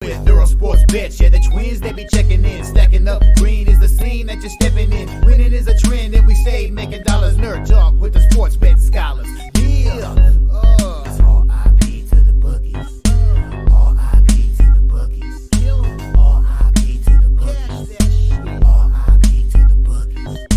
with Earle Sports Bets. Yeah, the twins, they be checking in. Stacking up green is the scene that you're stepping in. Winning is a trend and we stay making dollars. Nerd talk with the sports bet scholars. Yeah. It's R.I.P. to the bookies. R.I.P. to the bookies. R.I.P. to the bookies. R.I.P. to the bookies.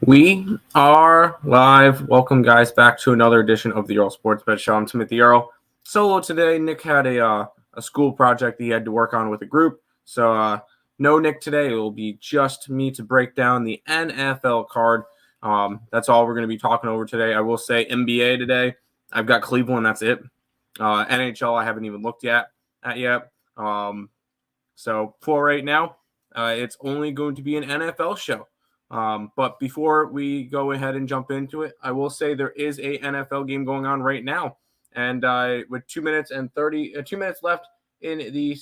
We are live. Welcome, guys, back to another edition of the Earle Sports Bet Show. I'm Timothy Earle. Solo today. Nick had a school project he had to work on with a group. So no Nick today. It will be just me to break down the NFL card. That's all we're going to be talking over today. I will say NBA today. I've got Cleveland. That's it. NHL I haven't even looked at yet. So for right now, it's only going to be an NFL show. But before we go ahead and jump into it, I will say there is a NFL game going on right now. And with 2 minutes left in the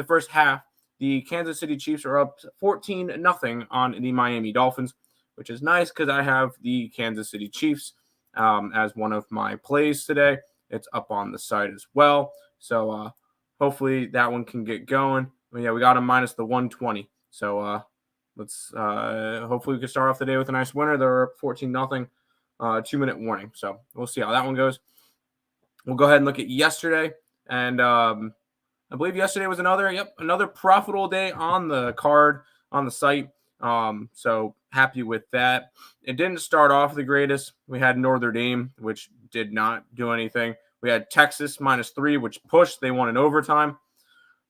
first half, the Kansas City Chiefs are up 14-0 on the Miami Dolphins, which is nice because I have the Kansas City Chiefs as one of my plays today. It's up on the site as well. So hopefully that one can get going. But yeah, we got them minus the 120. So let's hopefully we can start off the day with a nice winner. They're up 14-0, 2-minute warning. So we'll see how that one goes. We'll go ahead and look at yesterday. And I believe yesterday was another profitable day on the card on the site. So happy with that. It didn't start off the greatest. We had Notre Dame, which did not do anything. We had Texas -3, which pushed. They won in overtime.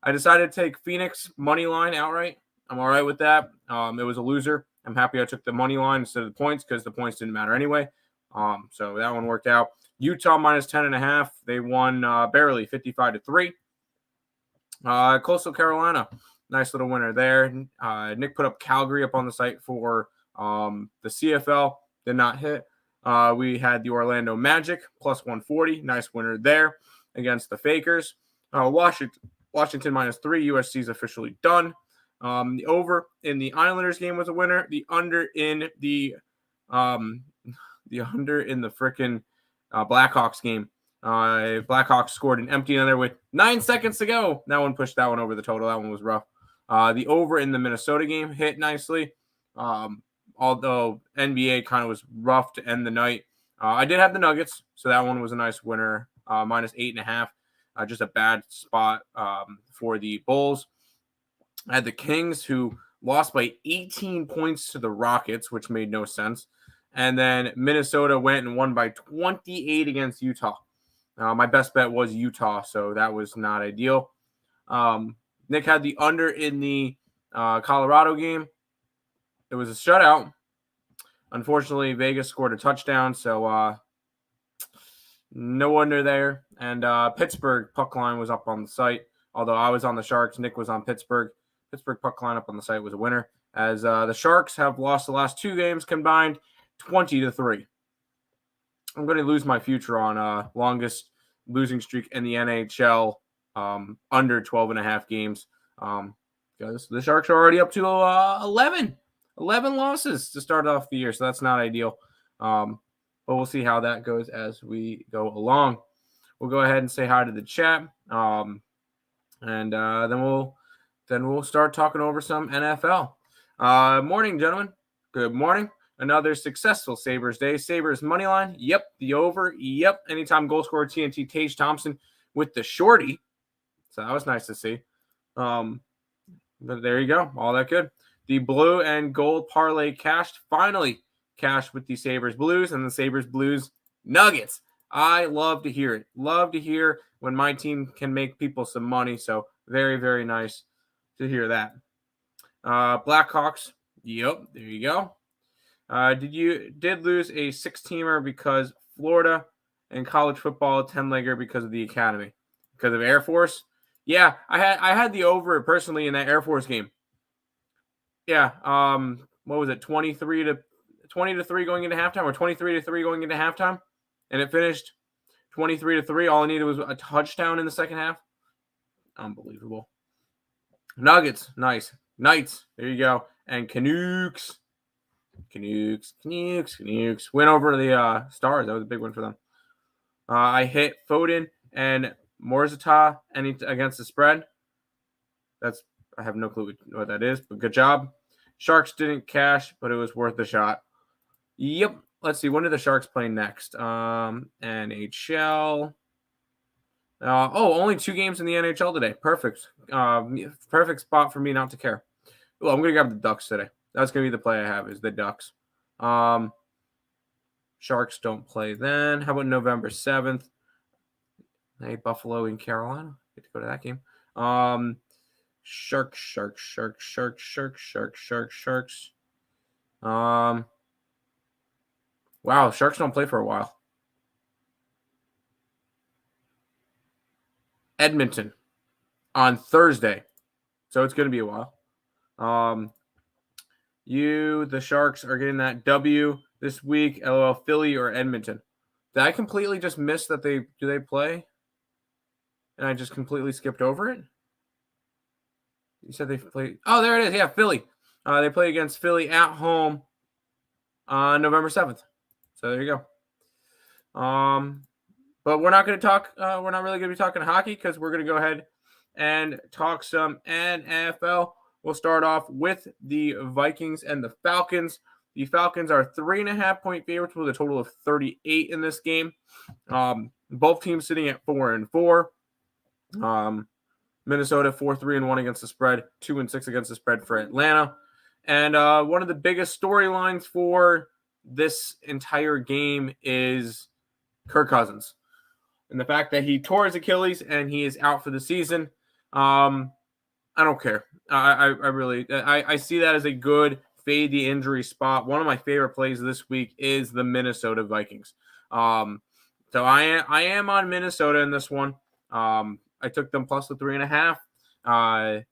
I decided to take Phoenix money line outright. I'm all right with that. It was a loser. I'm happy I took the money line instead of the points because the points didn't matter anyway. So that one worked out. Utah -10.5. They won barely 55-3. Coastal Carolina, nice little winner there. Nick put up Calgary up on the site for the CFL. Did not hit. We had the Orlando Magic +140. Nice winner there against the Fakers. Washington -3. USC is officially done. The over in the Islanders game was a winner. The under in the frickin' Blackhawks game. Blackhawks scored an empty netter with 9 seconds to go. That one pushed that one over the total. That one was rough. The over in the Minnesota game hit nicely. Although NBA kind of was rough to end the night. I did have the Nuggets, so that one was a nice winner. -8.5. Just a bad spot for the Bulls. I had the Kings, who lost by 18 points to the Rockets, which made no sense. And then Minnesota went and won by 28 against Utah. My best bet was Utah, so that was not ideal. Nick had the under in the Colorado game. It was a shutout. Unfortunately, Vegas scored a touchdown, so no under there. And Pittsburgh puck line was up on the site. Although I was on the Sharks, Nick was on Pittsburgh. Pittsburgh puck line up on the site was a winner, as the Sharks have lost the last 2 games combined 20-3. I'm going to lose my future on longest losing streak in the NHL under 12.5 games. The Sharks are already up to 11 losses to start off the year, so that's not ideal. But we'll see how that goes as we go along. We'll go ahead and say hi to the chat, and then we'll start talking over some NFL. Morning, gentlemen. Good morning. Another successful Sabres day. Sabres money line. Yep. The over. Yep. Anytime goal scorer TNT Tage Thompson with the shorty. So that was nice to see. But there you go. All that good. The blue and gold parlay cashed. Finally cashed with the Sabres Blues and the Sabres Blues Nuggets. I love to hear it. Love to hear when my team can make people some money. So very, very nice to hear that. Blackhawks. Yep. There you go. Did lose a 6-teamer because Florida and college football 10-legger because of the academy, because of Air Force. Yeah, I had the over personally in that Air Force game. Yeah, what was it? 20-3 going into halftime, or 23-3 going into halftime, and it finished 23-3. All I needed was a touchdown in the second half. Unbelievable. Nuggets, nice. Knights. There you go. And Canucks. Canucks. Win over the Stars. That was a big win for them. I hit Foden and Morzata against the spread. I have no clue what that is, but good job. Sharks didn't cash, but it was worth the shot. Yep. Let's see. When do the Sharks play next? NHL. Only 2 games in the NHL today. Perfect. Perfect spot for me not to care. Well, I'm going to grab the Ducks today. That's going to be the play I have is the Ducks. Sharks don't play then. How about November 7th? Hey, Buffalo and Carolina. Get to go to that game. Sharks. Wow, Sharks don't play for a while. Edmonton on Thursday. So it's going to be a while. The Sharks are getting that W this week. LOL, Philly or Edmonton. Did I completely just miss that they play? And I just completely skipped over it? You said they play. Oh, there it is. Yeah, Philly. They play against Philly at home on November 7th. So there you go. But we're not going to talk. We're not really going to be talking hockey because we're going to go ahead and talk some NFL. We'll start off with the Vikings and the Falcons. The Falcons are 3.5-point favorites with a total of 38 in this game. Both teams sitting at 4-4. Minnesota 4-3-1 against the spread, 2-6 against the spread for Atlanta. And one of the biggest storylines for this entire game is Kirk Cousins and the fact that he tore his Achilles and he is out for the season. I don't care. I see that as a good fade the injury spot. One of my favorite plays this week is the Minnesota Vikings. So I am on Minnesota in this one. I took them plus the 3.5.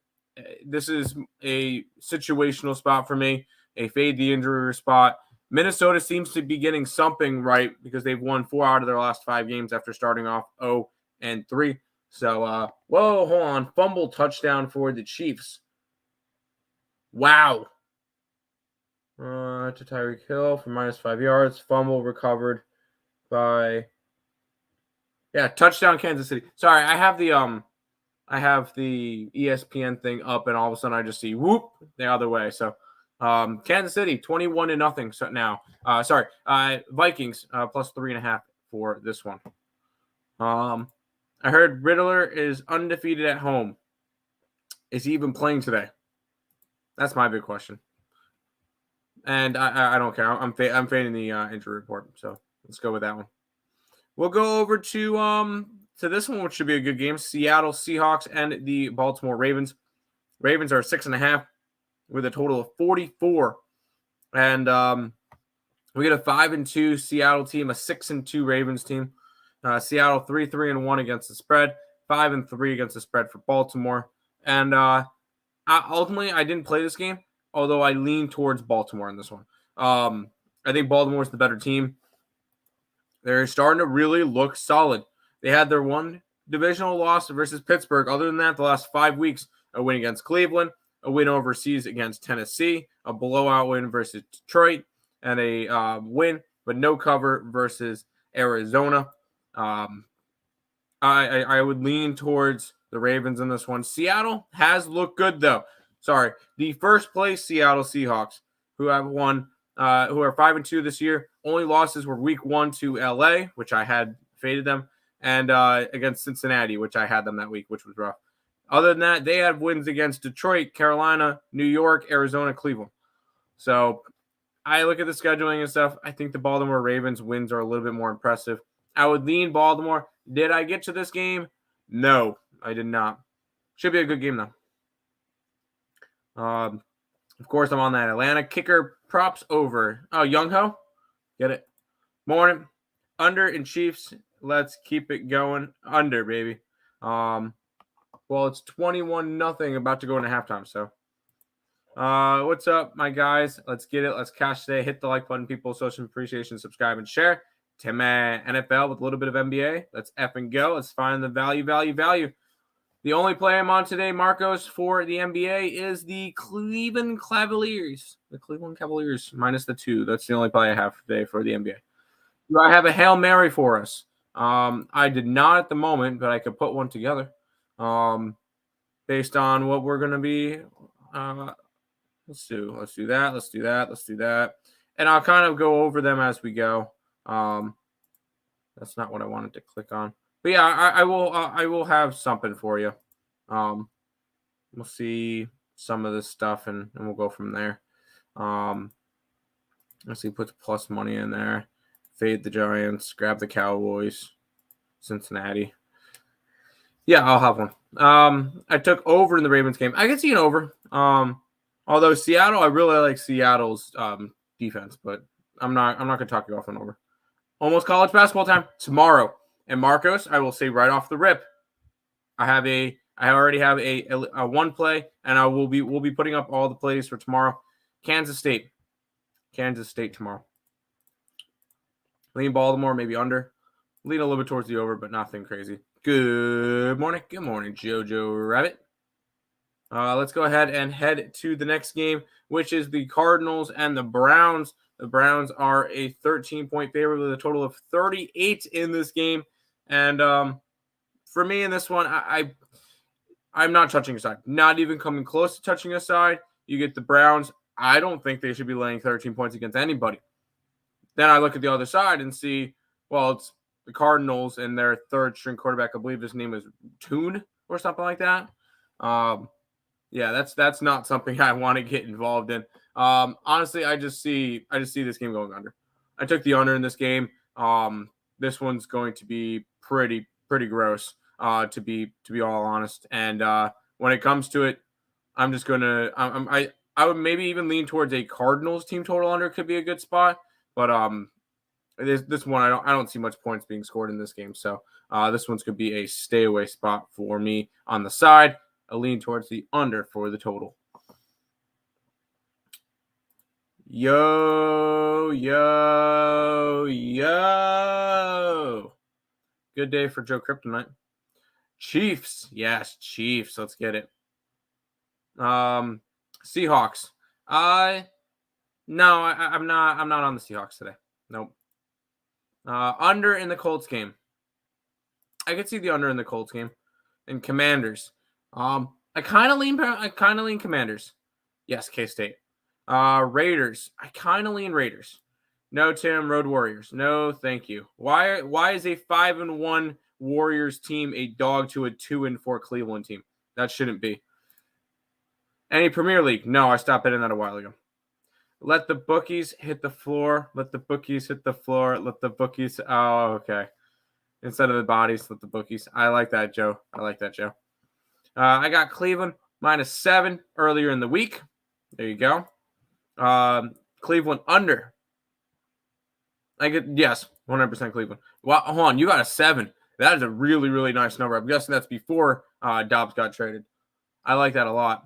This is a situational spot for me, a fade the injury spot. Minnesota seems to be getting something right because they've won 4 out of their last 5 games after starting off 0-3. So, hold on. Fumble touchdown for the Chiefs. Wow. To Tyreek Hill for -5 yards. Fumble recovered by... Yeah, touchdown Kansas City. Sorry, I have the ESPN thing up, and all of a sudden I just see whoop the other way. So Kansas City 21-0. So now, Vikings plus 3.5 for this one. I heard Riddler is undefeated at home. Is he even playing today? That's my big question. And I don't care. I'm fading the injury report. So let's go with that one. We'll go over to this one, which should be a good game. Seattle Seahawks and the Baltimore Ravens. Ravens are 6.5 with a total of 44. And we get a 5-2 Seattle team, a 6-2 Ravens team. Seattle 3-3-1 against the spread, 5-3 against the spread for Baltimore. And ultimately, I didn't play this game, although I lean towards Baltimore in this one. I think Baltimore's the better team. They're starting to really look solid. They had their one divisional loss versus Pittsburgh. Other than that, the last 5 weeks, a win against Cleveland, a win overseas against Tennessee, a blowout win versus Detroit, and a win, but no cover versus Arizona. I would lean towards the Ravens in this one. Seattle has looked good, though. The first place Seattle Seahawks, who have won, who are 5-2 this year. Only losses were week 1 to LA, which I had faded them, and against Cincinnati, which I had them that week, which was rough. Other than that, they have wins against Detroit, Carolina, New York, Arizona, Cleveland. So I look at the scheduling and stuff. I think the Baltimore Ravens wins are a little bit more impressive. I would lean Baltimore. Did I get to this game? No, I did not. Should be a good game, though. Of course, I'm on that Atlanta kicker props over. Oh, Young Ho? Get it? Morning. Under in Chiefs. Let's keep it going. Under, baby. Well, it's 21-0 about to go into halftime, so. What's up, my guys? Let's get it. Let's cash today. Hit the like button, people. Social appreciation, subscribe, and share. Tim NFL with a little bit of NBA. Let's F and go. Let's find the value. The only play I'm on today, Marcos, for the NBA is the Cleveland Cavaliers. The Cleveland Cavaliers minus the 2. That's the only play I have today for the NBA. Do I have a Hail Mary for us? I did not at the moment, but I could put one together. Based on what we're going to be. Let's do that. And I'll kind of go over them as we go. That's not what I wanted to click on. But yeah, I will have something for you. We'll see some of this stuff and we'll go from there. Let's see, put the plus money in there. Fade the Giants, grab the Cowboys, Cincinnati. Yeah, I'll have one. I took over in the Ravens game. I can see an over. Although Seattle, I really like Seattle's defense, but I'm not gonna talk you off an over. Almost college basketball time tomorrow. And Marcos, I will say right off the rip, I already have a one play, and we'll be putting up all the plays for tomorrow. Kansas State tomorrow. Lean Baltimore, maybe under. Lean a little bit towards the over, but nothing crazy. Good morning, Jojo Rabbit. Let's go ahead and head to the next game, which is the Cardinals and the Browns. The Browns are a 13-point favorite with a total of 38 in this game. And for me in this one, I'm not touching a side. Not even coming close to touching a side. You get the Browns. I don't think they should be laying 13 points against anybody. Then I look at the other side and see, well, it's the Cardinals and their third-string quarterback. I believe his name is Toon or something like that. Yeah, that's not something I want to get involved in. Honestly, I just see this game going under. I took the under in this game. This one's going to be pretty gross, to be all honest. And when it comes to it, I'm just gonna I would maybe even lean towards a Cardinals team total under could be a good spot. But this one I don't see much points being scored in this game. So this one's could be a stay away spot for me on the side. A lean towards the under for the total. Yo. Good day for Joe Kryptonite. Chiefs. Yes, Chiefs. Let's get it. Seahawks. I'm not on the Seahawks today. Nope. Under in the Colts game. I could see the under in the Colts game. And Commanders. I kind of lean Commanders. Yes, K-State. Raiders. I kind of lean Raiders. No, Tim. Road Warriors. No, thank you. Why is a 5-1 Warriors team a dog to a 2-4 Cleveland team? That shouldn't be. Any Premier League? No, I stopped betting that a while ago. Let the bookies hit the floor. Let the bookies hit the floor. Let the bookies. Oh, okay. Instead of the bodies, let the bookies. I like that, Joe. I got Cleveland -7 earlier in the week. There you go. Cleveland under. Yes, 100% Cleveland. Wow, hold on, you got a 7. That is a really, really nice number. I'm guessing that's before Dobbs got traded. I like that a lot.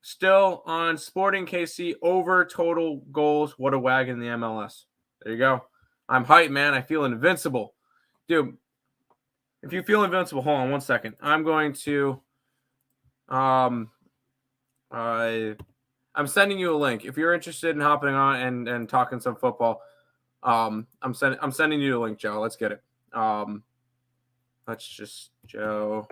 Still on Sporting KC over total goals. What a wagon in the MLS. There you go. I'm hyped, man. I feel invincible. Dude, if you feel invincible, hold on one second. I'm going to I'm sending you a link. If you're interested in hopping on and talking some football, I'm sending you a link, Joe. Let's get it. Let's just Joe.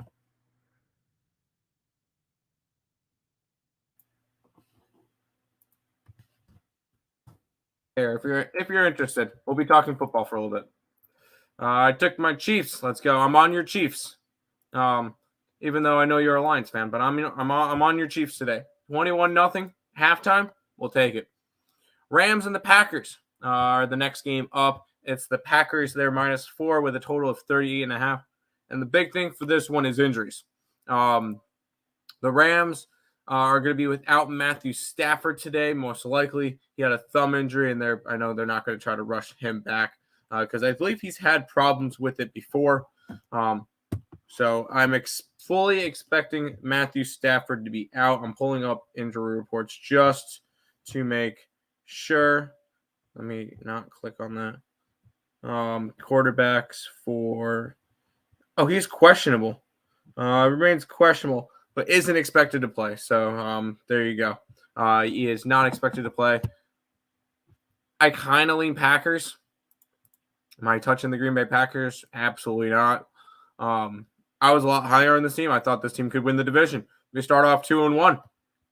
Here, if you're interested, we'll be talking football for a little bit. I took my Chiefs. Let's go. I'm on your Chiefs. Even though I know you're a Lions fan, but I'm on your Chiefs today. 21-0 halftime. We'll take it. Rams and the Packers are the next game up. It's the Packers. They're -4 with a total of 38.5. And the big thing for this one is injuries. The Rams are going to be without Matthew Stafford today, most likely. He had a thumb injury, and I know they're not going to try to rush him back because I believe he's had problems with it before. So I'm fully expecting Matthew Stafford to be out. I'm pulling up injury reports just to make sure. Let me not click on that. Quarterbacks for – oh, he's questionable. Remains questionable, but isn't expected to play. So there you go. He is not expected to play. I kind of lean Packers. Am I touching the Green Bay Packers? Absolutely not. I was a lot higher on this team. I thought this team could win the division. They start off 2-1.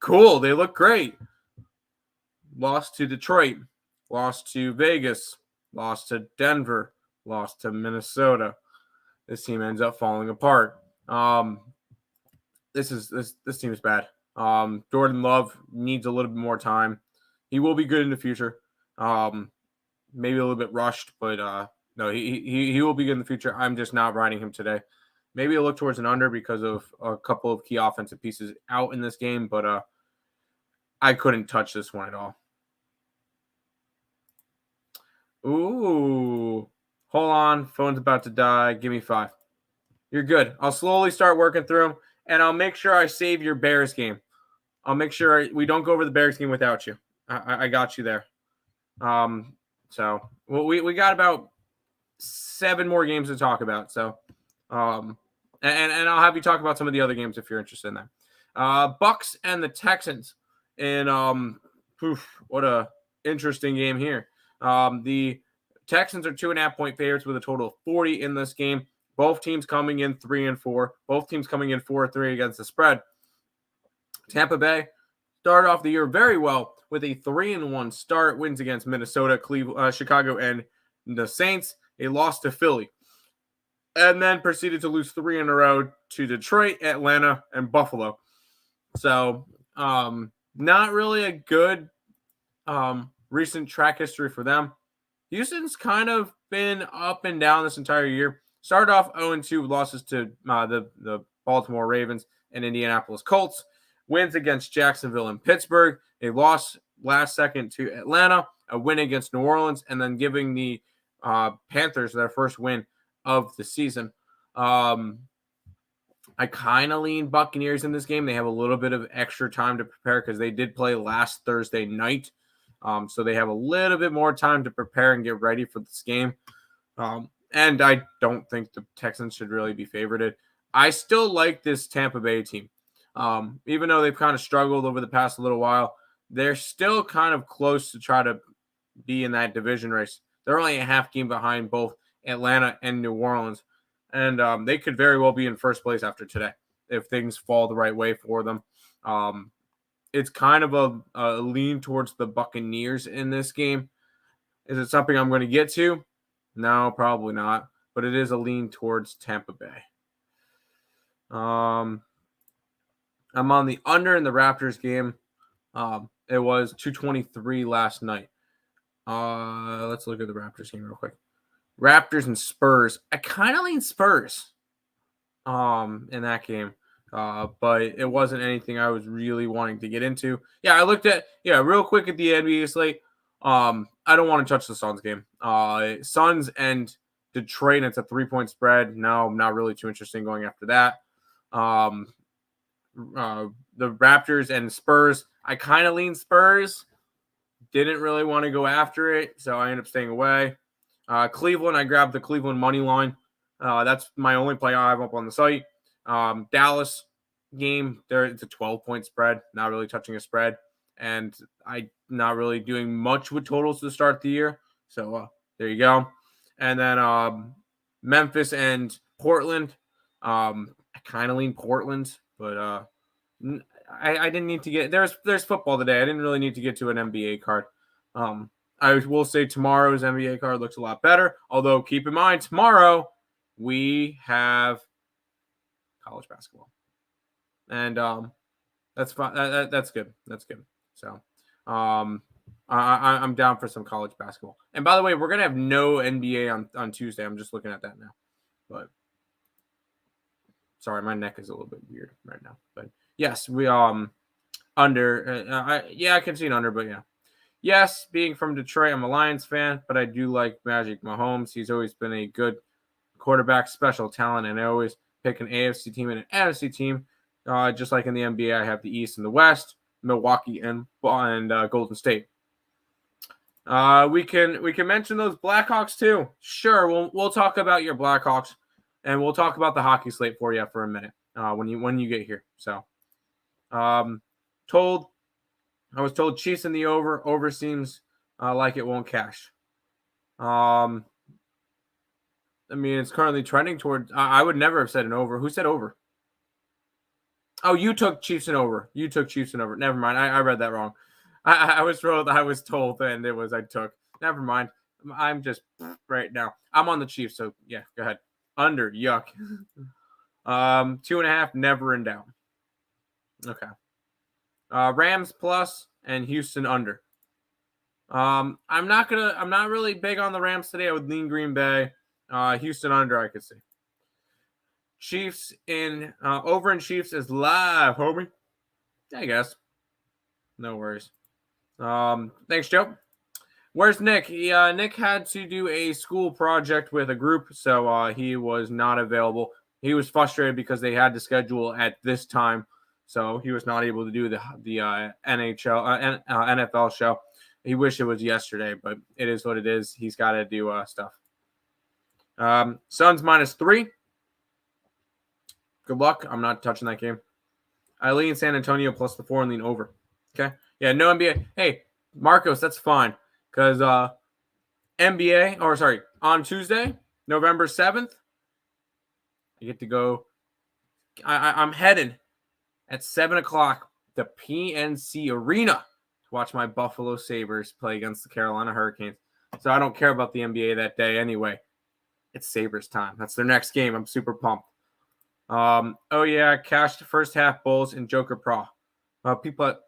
Cool. They look great. Lost to Detroit. Lost to Vegas. Lost to Denver. Lost to Minnesota. This team ends up falling apart. This team is bad. Jordan Love needs a little bit more time. He will be good in the future. Maybe a little bit rushed, but no, he will be good in the future. I'm just not riding him today. Maybe I'll look towards an under because of a couple of key offensive pieces out in this game, but I couldn't touch this one at all. Ooh, hold on. Phone's about to die. Give me 5. You're good. I'll slowly start working through them, and I'll make sure I save your Bears game. I'll make sure we don't go over the Bears game without you. I got you there. So we got about 7 more games to talk about. So, and I'll have you talk about some of the other games if you're interested in that. Bucks and the Texans, and what a interesting game here. The Texans are 2.5-point favorites with a total of 40 in this game. Both teams coming in 3-4. Both teams coming in 4-3 against the spread. Tampa Bay started off the year very well with a 3-1 start. Wins against Minnesota, Cleveland, Chicago, and the Saints. A loss to Philly. And then proceeded to lose 3 in a row to Detroit, Atlanta, and Buffalo. So, not really a good recent track history for them. Houston's kind of been up and down this entire year. Started off 0-2 losses to the Baltimore Ravens and Indianapolis Colts. Wins against Jacksonville and Pittsburgh. A loss last second to Atlanta. A win against New Orleans. And then giving the Panthers their first win of the season. I kind of lean Buccaneers in this game. They have a little bit of extra time to prepare because they did play last Thursday night. So they have a little bit more time to prepare and get ready for this game. And I don't think the Texans should really be favorited. I still like this Tampa Bay team. Even though they've kind of struggled over the past little while, they're still kind of close to try to be in that division race. They're only a half game behind both Atlanta and New Orleans. And they could very well be in first place after today if things fall the right way for them. It's kind of a lean towards the Buccaneers in this game. Is it something I'm going to get to? No, probably not. But it is a lean towards Tampa Bay. I'm on the under in the Raptors game. It was 223 last night. Let's look at the Raptors game real quick. Raptors and Spurs. I kind of lean Spurs in that game. But it wasn't anything I was really wanting to get into. Yeah, I looked at real quick at the NBA slate. I don't want to touch the Suns game. Suns and Detroit, it's a 3-point spread. No, I'm not really too interested in going after that. The Raptors and Spurs, I kind of lean Spurs. Didn't really want to go after it, so I ended up staying away. Cleveland, I grabbed the Cleveland money line. That's my only play I have up on the site. Dallas game, it's a 12-point spread. Not really touching a spread. And I not really doing much with totals to start the year. So there you go. And then Memphis and Portland. I kind of lean Portland, but I didn't need to get there's football today. I didn't really need to get to an NBA card. I will say tomorrow's NBA card looks a lot better. Although keep in mind tomorrow we have college basketball, and that's fine. That's good. That's good. So, I'm down for some college basketball. And by the way, we're gonna have no NBA on Tuesday. I'm just looking at that now. But sorry, my neck is a little bit weird right now. But yes, we under. I can see an under, but yeah. Yes, being from Detroit, I'm a Lions fan, but I do like Magic Mahomes. He's always been a good quarterback, special talent, and I always pick an AFC team and an NFC team. Just like in the NBA, I have the East and the West, Milwaukee and Golden State. We can mention those Blackhawks too. Sure, we'll talk about your Blackhawks, and we'll talk about the hockey slate for you for a minute. when you get here. So, I was told Chiefs in the over. Over seems like it won't cash. I mean, it's currently trending toward. I would never have said an over. Who said over? Oh, you took Chiefs and over. You took Chiefs and over. Never mind. I read that wrong. I was told, and it was I took. Never mind. I'm just right now. I'm on the Chiefs, so yeah, go ahead. Under, yuck. 2.5, never in doubt. Okay. Rams plus and Houston under. I'm not really big on the Rams today. I would lean Green Bay. Houston under, I could see. Chiefs in over in Chiefs is live, homie. I guess. No worries. Thanks, Joe. Where's Nick? Nick had to do a school project with a group, so he was not available. He was frustrated because they had to schedule at this time, so he was not able to do the NHL NFL show. He wished it was yesterday, but it is what it is. He's got to do stuff. Suns -3. Good luck. I'm not touching that game. I lean San Antonio plus the 4 and lean over. Okay. Yeah, no NBA. Hey, Marcos, that's fine. Because on Tuesday, November 7th, I get to go. I'm heading at 7 o'clock to PNC Arena to watch my Buffalo Sabres play against the Carolina Hurricanes. So I don't care about the NBA that day anyway. It's Sabres time. That's their next game. I'm super pumped. Oh yeah, cashed first half Bulls and Joker Pro.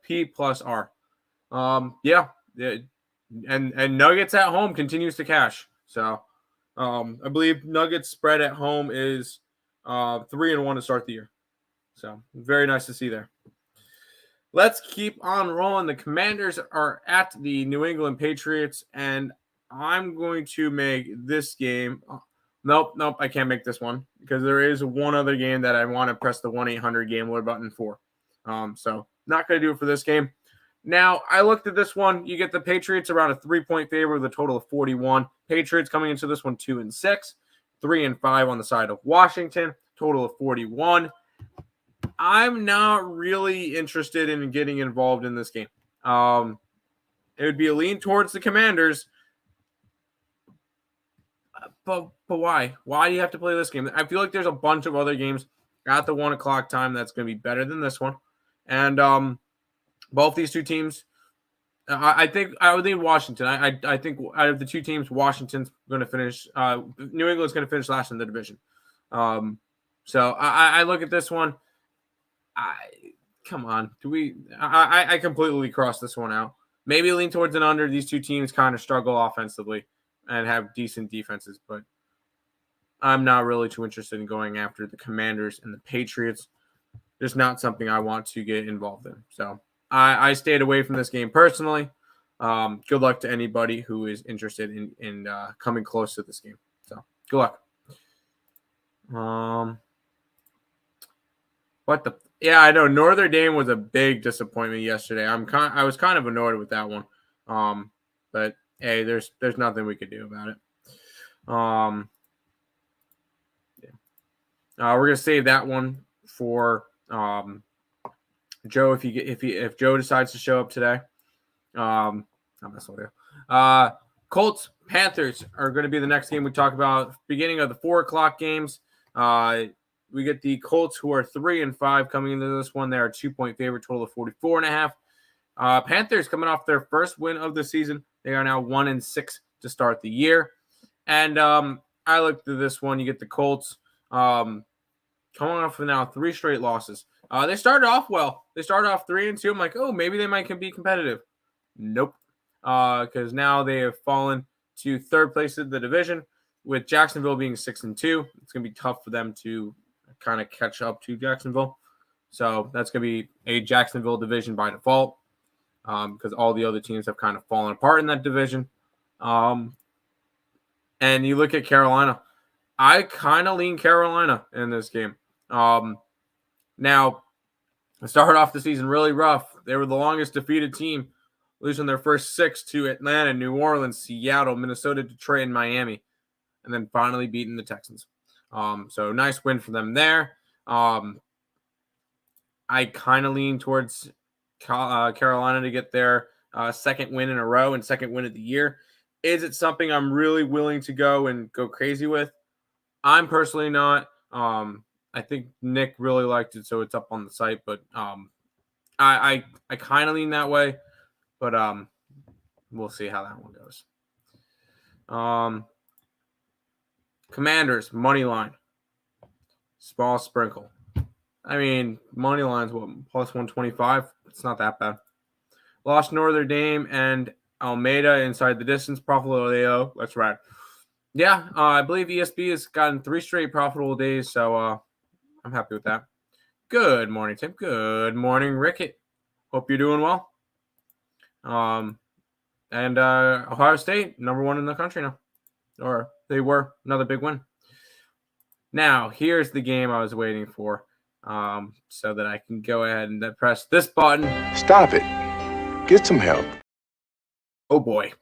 P plus R. Yeah. And Nuggets at home continues to cash. So I believe Nuggets spread at home is 3-1 to start the year. So very nice to see there. Let's keep on rolling. The Commanders are at the New England Patriots, and I'm going to make this game. Nope, I can't make this one because there is one other game that I want to press the 1-800-GAMBLER button for. So not going to do it for this game. Now, I looked at this one. You get the Patriots around a 3-point favor with a total of 41. Patriots coming into this one 2-6, 3-5 on the side of Washington, total of 41. I'm not really interested in getting involved in this game. It would be a lean towards the Commanders. But why? Why do you have to play this game? I feel like there's a bunch of other games at the 1 o'clock time that's going to be better than this one. And both these two teams, I think I would lean Washington. I think out of the two teams, Washington's going to finish. New England's going to finish last in the division. So I look at this one. Come on. I completely crossed this one out. Maybe lean towards an under. These two teams kind of struggle offensively and have decent defenses, but I'm not really too interested in going after the Commanders and the Patriots. Just not something I want to get involved in. So I stayed away from this game personally. Good luck to anybody who is interested in coming close to this game. So good luck. Yeah, I know Notre Dame was a big disappointment yesterday. I was kind of annoyed with that one. But hey, there's nothing we could do about it. Yeah. We're gonna save that one for Joe if Joe decides to show up today. I'm messing with you. Colts Panthers are going to be the next game we talk about. Beginning of the 4 o'clock games. We get the Colts, who are 3-5 coming into this one. They're a 2-point favorite, total of 44.5. Panthers coming off their first win of the season. They are now 1-6 to start the year. And I looked at this one. You get the Colts coming off of now 3 straight losses. They started off well. They started off 3-2. I'm like, oh, maybe they might be competitive. Nope. Because now they have fallen to 3rd place in the division, with Jacksonville being 6-2. It's going to be tough for them to kind of catch up to Jacksonville. So that's going to be a Jacksonville division by default, because all the other teams have kind of fallen apart in that division. And you look at Carolina. I kind of lean Carolina in this game. Now, they started off the season really rough. They were the longest defeated team, losing their first 6 to Atlanta, New Orleans, Seattle, Minnesota, Detroit, and Miami, and then finally beating the Texans. So nice win for them there. I kind of lean towards Carolina to get their second win in a row and second win of the year. Is it something I'm really willing to go crazy with? I'm personally not. I think Nick really liked it, so it's up on the site. But I kind of lean that way. But we'll see how that one goes. Commanders money line, small sprinkle. I mean, money line's what, plus 125. It's not that bad. Lost Notre Dame and Almeida inside the distance. Profitable day. That's right. Yeah, I believe ESB has gotten 3 straight profitable days, so I'm happy with that. Good morning, Tim. Good morning, Rickett. Hope you're doing well. And Ohio State, number 1 in the country now. Or they were. Another big win. Now, here's the game I was waiting for, so that I can go ahead and press this button. Stop it. Get some help. Oh, boy.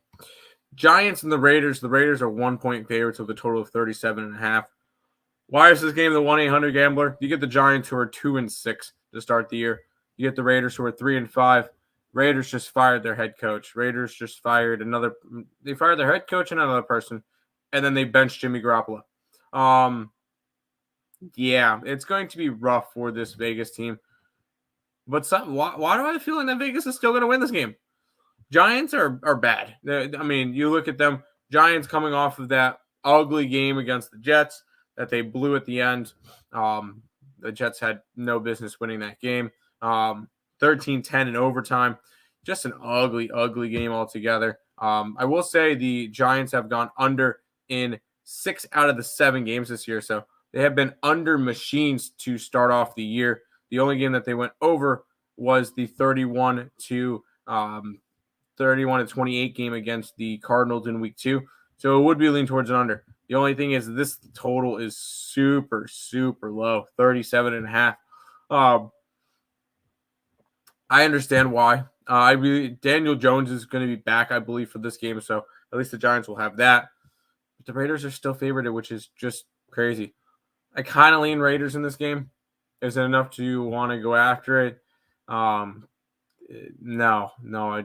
Giants and the Raiders. The Raiders are 1-point favorites with a total of 37.5. Why is this game the 1-800-GAMBLER? You get the Giants, who are 2-6 to start the year. You get the Raiders, who are 3-5. Raiders just fired their head coach. Raiders just fired they fired their head coach and another person, and then they benched Jimmy Garoppolo. Yeah, it's going to be rough for this Vegas team. But why do I feel like that Vegas is still going to win this game? Giants are bad. I mean, you look at them. Giants coming off of that ugly game against the Jets that they blew at the end. The Jets had no business winning that game. 13-10 in overtime. Just an ugly, ugly game altogether. I will say the Giants have gone under in 6 out of the 7 games this year. So they have been under machines to start off the year. The only game that they went over was the 31-28 game against the Cardinals in week 2. So it would be leaning towards an under. The only thing is this total is super, super low, 37.5. I understand why. Daniel Jones is going to be back, I believe, for this game. So at least the Giants will have that. But the Raiders are still favored, which is just crazy. I kind of lean Raiders in this game. Is it enough to want to go after it? No, I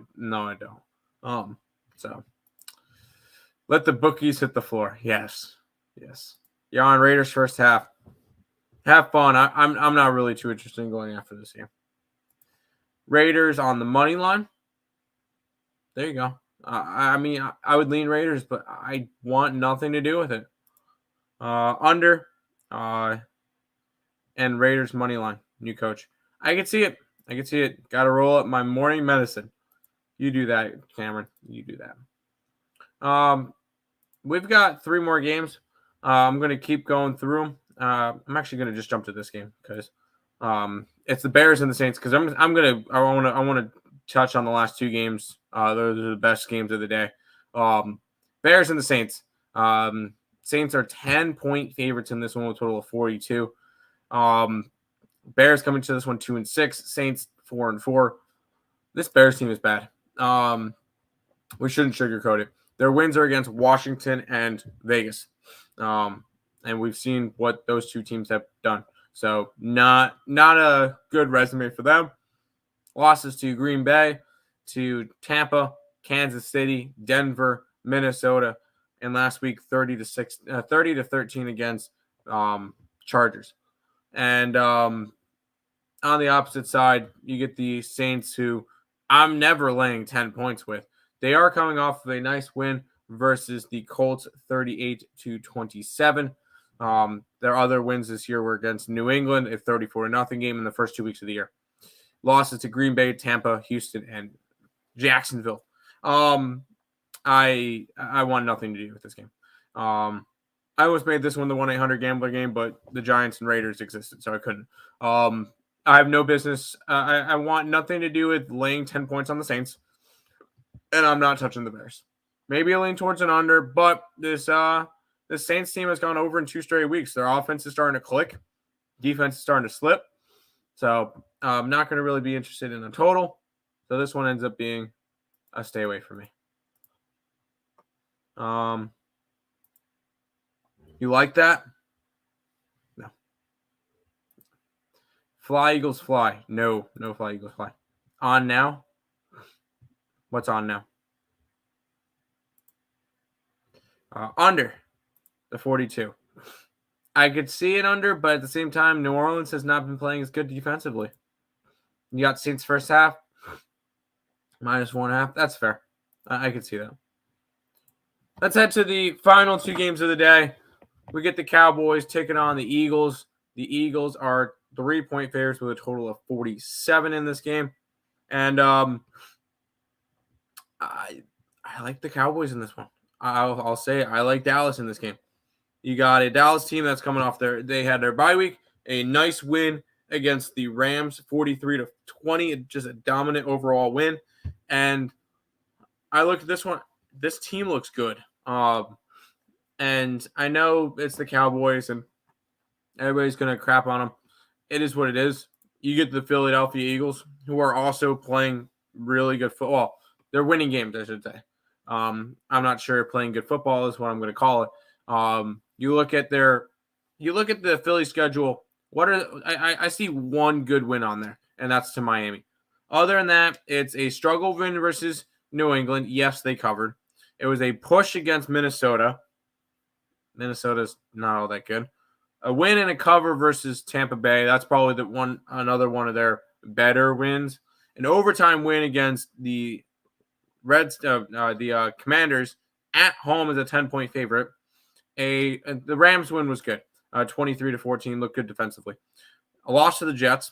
don't. So let the bookies hit the floor. Yes. You're on Raiders first half. Have fun. I'm not really too interested in going after this game. Raiders on the money line. There you go. I mean, I would lean Raiders, but I want nothing to do with it. Under, and Raiders money line. New coach. I can see it. Got to roll up my morning medicine. You do that, Cameron. You do that. We've got 3 more games. I'm going to keep going through them. I'm actually going to just jump to this game because it's the Bears and the Saints. Because I want to touch on the last 2 games. Those are the best games of the day. Bears and the Saints. Saints are 10-point favorites in this one with a total of 42. Bears coming to this one 2-6. Saints 4-4. This Bears team is bad. We shouldn't sugarcoat it. Their wins are against Washington and Vegas. And we've seen what those 2 teams have done. So not a good resume for them. Losses to Green Bay, to Tampa, Kansas City, Denver, Minnesota, and last week 30-13 against Chargers. And on the opposite side, you get the Saints, who I'm never laying 10 points with. They are coming off of a nice win versus the Colts, 38-27. Their other wins this year were against New England, a 34-0 game in the first 2 weeks of the year. Losses to Green Bay, Tampa, Houston, and Jacksonville. I want nothing to do with this game. I almost made this one the 1-800-GAMBLER game, but the Giants and Raiders existed, so I couldn't. I have no business. I want nothing to do with laying 10 points on the Saints, and I'm not touching the Bears. Maybe a lean towards an under, but this Saints team has gone over in 2 straight weeks. Their offense is starting to click. Defense is starting to slip. So I'm not going to really be interested in a total. So this one ends up being a stay away from me. You like that? No. Fly, Eagles, fly. No fly, Eagles, fly. On now? What's on now? Under the 42. I could see it under, but at the same time, New Orleans has not been playing as good defensively. You got Saints first half, -1.5. That's fair. I could see that. Let's head to the final two games of the day. We get the Cowboys taking on the Eagles. The Eagles are 3-point favorites with a total of 47 in this game. And I like the Cowboys in this one. I'll say it. I like Dallas in this game. You got a Dallas team that's coming off they had their bye week, a nice win against the Rams, 43-20, just a dominant overall win. And I look at this one. This team looks good. And I know it's the Cowboys and everybody's going to crap on them. It is what it is. You get the Philadelphia Eagles, who are also playing really good football. They're winning games, I should say. I'm not sure playing good football is what I'm going to call it. You look at the Philly schedule. I see one good win on there, and that's to Miami. Other than that, it's a struggle win versus New England. Yes, they covered. It was a push against Minnesota. Minnesota's not all that good. A win and a cover versus Tampa Bay. That's probably another one of their better wins. An overtime win against the Commanders at home as a 10-point favorite. The Rams win was good. 23-14, looked good defensively. A loss to the Jets.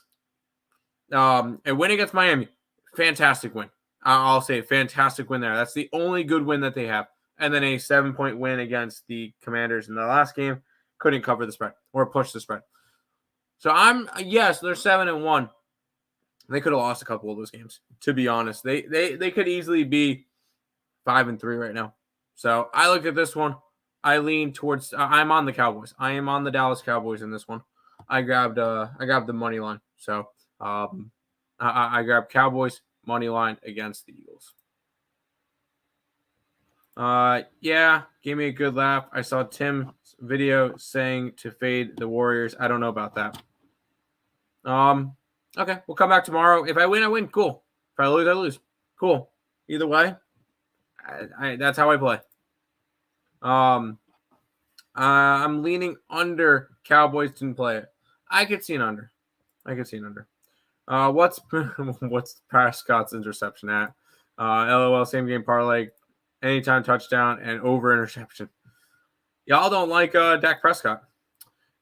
A win against Miami. Fantastic win. I'll say fantastic win there. That's the only good win that they have. And then a 7-point win against the Commanders in the last game. Couldn't cover the spread or push the spread. So they're 7-1. They could have lost a couple of those games, to be honest. They could easily be 5-3 right now. So I look at this one. I lean towards. I'm on the Cowboys. I am on the Dallas Cowboys in this one. I grabbed the money line. So I grabbed Cowboys money line against the Eagles. Gave me a good laugh. I saw Tim's video saying to fade the Warriors. I don't know about that. Okay, we'll come back tomorrow. If I win, I win. Cool. If I lose, I lose. Cool. Either way, that's how I play. I'm leaning under. Cowboys didn't play it. I could see an under. What's Prescott's interception at? LOL, same game parlay, anytime touchdown and over interception. Y'all don't like Dak Prescott.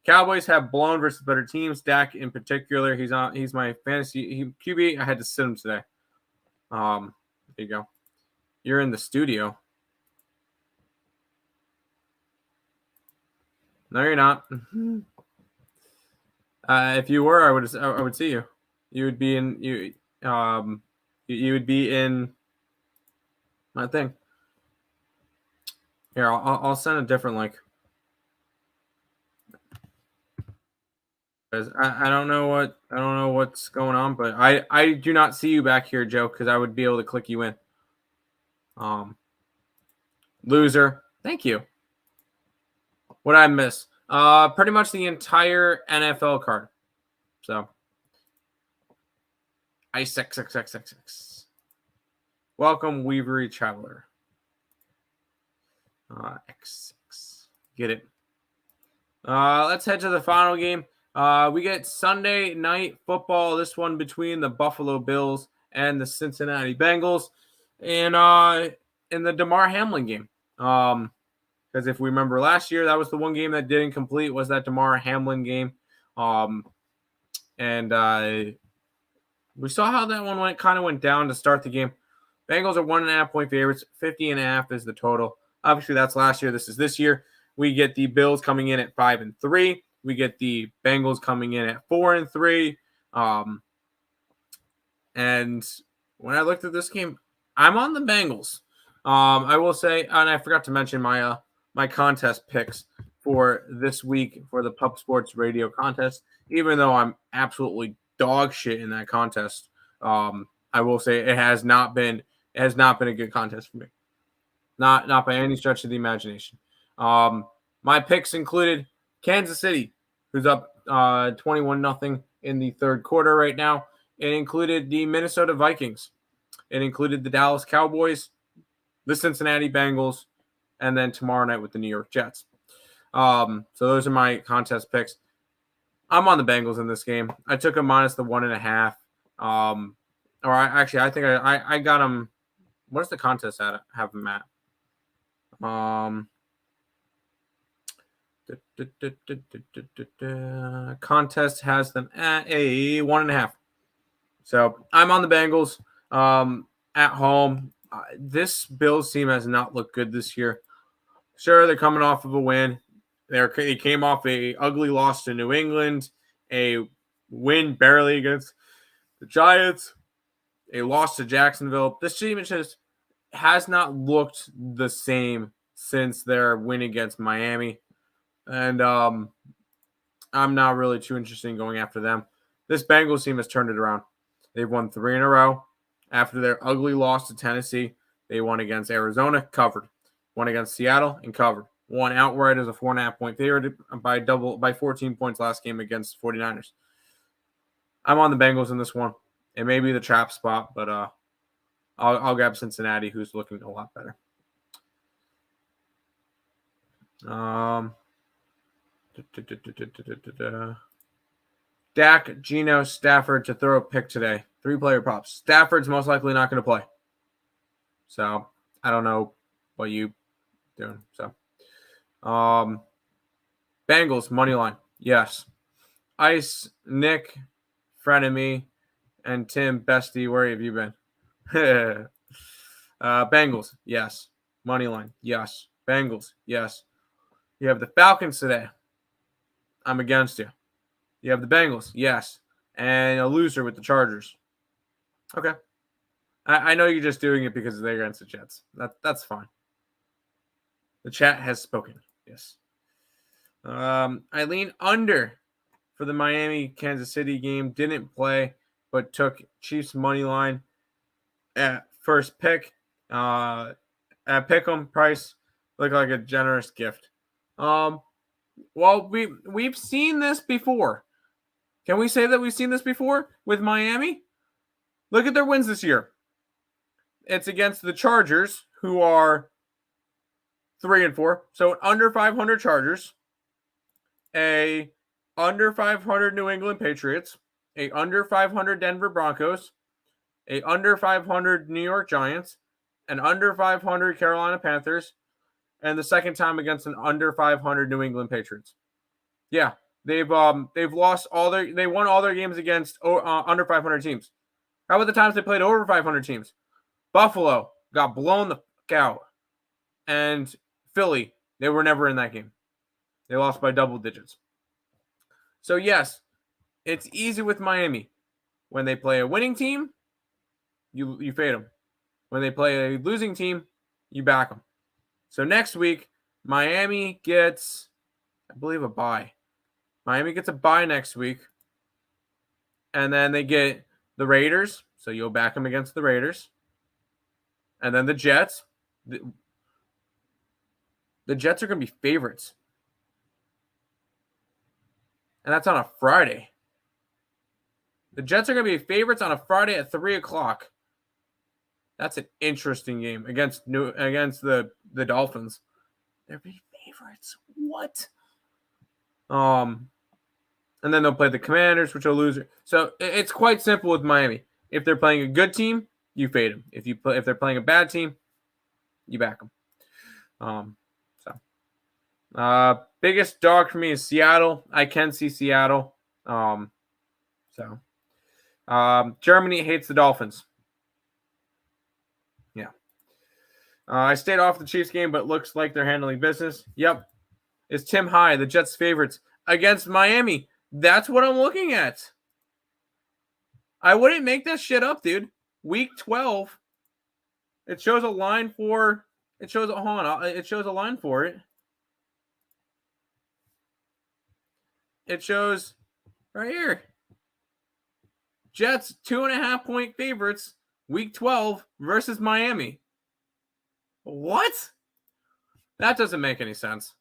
Cowboys have blown versus better teams. Dak in particular, he's my fantasy QB. I had to sit him today. There you go. You're in the studio. No, you're not. If you were, I would see you. You would be in you would be in my thing. Here, I'll send a different link. I don't know what's going on, but I do not see you back here, Joe, because I would be able to click you in. Loser. Thank you. What did I miss? Pretty much the entire NFL card. So I6. Welcome, Weavery Traveler. X6. Get it. Let's head to the final game. We get Sunday night football. This one between the Buffalo Bills and the Cincinnati Bengals, in the Damar Hamlin game. Because if we remember last year, that was the one game that didn't complete, was that Damar Hamlin game. And we saw how that one went down to start the game. Bengals are 1.5-point favorites. 50.5 is the total. Obviously, that's last year. This is this year. We get the Bills coming in at 5-3. We get the Bengals coming in at 4-3. And when I looked at this game, I'm on the Bengals. I will say, and I forgot to mention my contest picks for this week for the Pup Sports Radio contest. Even though I'm absolutely dog shit in that contest, I will say it has not been a good contest for me. Not by any stretch of the imagination. My picks included Kansas City, who's up 21-0 in the third quarter right now. It included the Minnesota Vikings. It included the Dallas Cowboys, the Cincinnati Bengals, and then tomorrow night with the New York Jets. So those are my contest picks. I'm on the Bengals in this game. I took them minus the 1.5. I think I got them. What does the contest have them at? Contest has them at a 1.5. So I'm on the Bengals at home. This Bills team has not looked good this year. Sure, they're coming off of a win. They came off a ugly loss to New England, a win barely against the Giants, a loss to Jacksonville. This team just has not looked the same since their win against Miami. And I'm not really too interested in going after them. This Bengals team has turned it around. They've won 3 in a row. After their ugly loss to Tennessee, they won against Arizona, covered. Won against Seattle, and covered. Won outright as a 4.5-point favorite by 14 points last game against 49ers. I'm on the Bengals in this one. It may be the trap spot, but I'll grab Cincinnati, who's looking a lot better. Dak, Geno, Stafford to throw a pick today. 3-player props. Stafford's most likely not going to play. So I don't know what you doing. So Bengals money line. Yes. Ice, Nick, frenemy, and Tim, bestie, where have you been? Bengals, yes. Money line, yes. Bengals, yes. You have the Falcons today. I'm against you. You have the Bengals, yes. And a loser with the Chargers. Okay. I know you're just doing it because they're against the Jets. That's fine. The chat has spoken. Yes. I lean under for the Miami-Kansas City game. Didn't play, but took Chiefs money line at first pick. At pick'em price. Looked like a generous gift. Well, we've seen this before. Can we say that we've seen this before with Miami? Look at their wins this year. It's against the Chargers, who are 3-4. So an under 500 Chargers, a under 500 New England Patriots, a under 500 Denver Broncos, a under 500 New York Giants, an under 500 Carolina Panthers, and the second time against an under 500 New England Patriots. Yeah, they've lost they won all their games against under 500 teams. How about the times they played over 500 teams? Buffalo got blown the fuck out, and Philly, they were never in that game. They lost by double digits. So yes, it's easy with Miami. When they play a winning team, you fade them. When they play a losing team, you back them. So next week, Miami gets, I believe, a bye. Miami gets a bye next week. And then they get the Raiders. So you'll back them against the Raiders. And then the Jets. The Jets are going to be favorites. And that's on a Friday. The Jets are going to be favorites on a Friday at 3 o'clock. That's an interesting game against the Dolphins. They're be favorites. What? And then they'll play the Commanders, which will lose. So it's quite simple with Miami. If they're playing a good team, you fade them. If they're playing a bad team, you back them. Biggest dog for me is Seattle. I can see Seattle. Germany hates the Dolphins. Yeah. I stayed off the Chiefs game, but looks like they're handling business. Yep. Is Tim High, the Jets' favorites against Miami? That's what I'm looking at. I wouldn't make that shit up, dude. Week 12. It shows a line for. It shows a line for it. It shows right here. Jets 2.5-point favorites, week 12 versus Miami. What? That doesn't make any sense.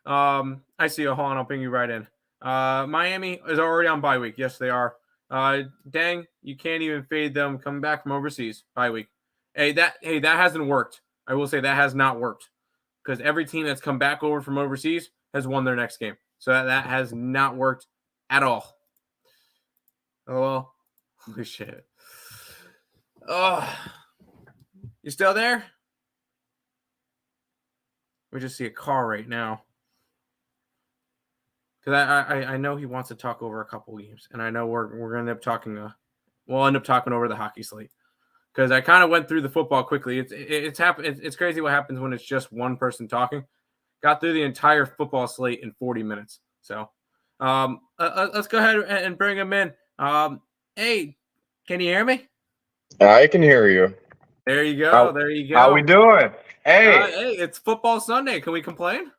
I see a hold on, I'll bring you right in. Miami is already on bye week. Yes, they are. Dang, you can't even fade them coming back from overseas bye week. Hey, that hasn't worked. I will say that has not worked because every team that's come back over from overseas has won their next game. So that has not worked at all. Oh, well. Holy shit. Oh, you still there? We just see a car right now. Because I know he wants to talk over a couple games, and I know we're gonna end up talking. We'll end up talking over the hockey slate because I kind of went through the football quickly. It's crazy what happens when it's just one person talking. Got through the entire football slate in 40 minutes. So, let's go ahead and bring him in. Hey, can you hear me? I can hear you. There you go. How, There you go. how we doing? Hey. Hey, it's football Sunday. Can we complain?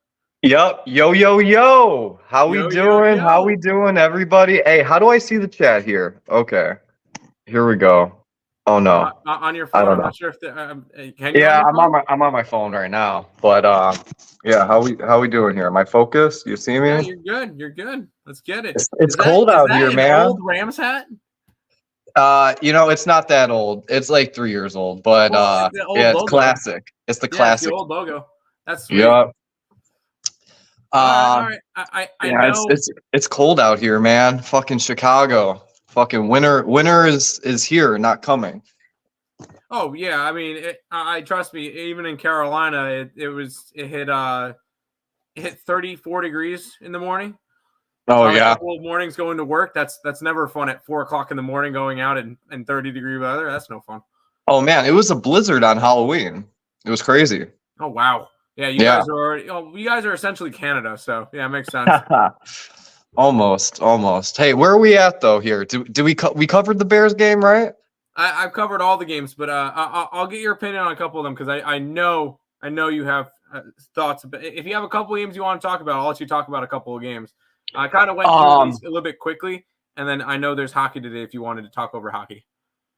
Yep. Yo. How we Yo, doing? yo. How we doing, everybody? Hey, how do I see the chat here? Okay. Here we go. Oh no. On your I phone. don't I'm know. not sure if can you Yeah, on your phone? I'm on my phone right now. But yeah, how we doing here? Am I focused? You see me? Yeah, you're good. You're good. Let's get it. It's cold out here, man. Old Rams hat? It's not that old. It's like 3 years old, but Well, the old yeah, it's logo. classic. It's the Yeah, classic. it's the old logo. That's sweet. Yep. All right. I know. It's cold out here, man. Fucking Chicago. Fucking winter is here, not coming. Oh yeah, I mean, I trust me. Even in Carolina, it hit 34 degrees in the morning. Oh yeah. Cold mornings going to work. That's never fun at 4:00 in the morning going out in 30-degree weather. That's no fun. Oh man, it was a blizzard on Halloween. It was crazy. Oh wow. Yeah, you guys are already. You guys are essentially Canada, so yeah, it makes sense. Almost. Hey, where are we at though? Here, do we covered the Bears game, right? I've covered all the games, but I'll get your opinion on a couple of them because I know you have thoughts. But if you have a couple of games you want to talk about, I'll let you talk about a couple of games. I kind of went through these a little bit quickly, and then I know there's hockey today. If you wanted to talk over hockey,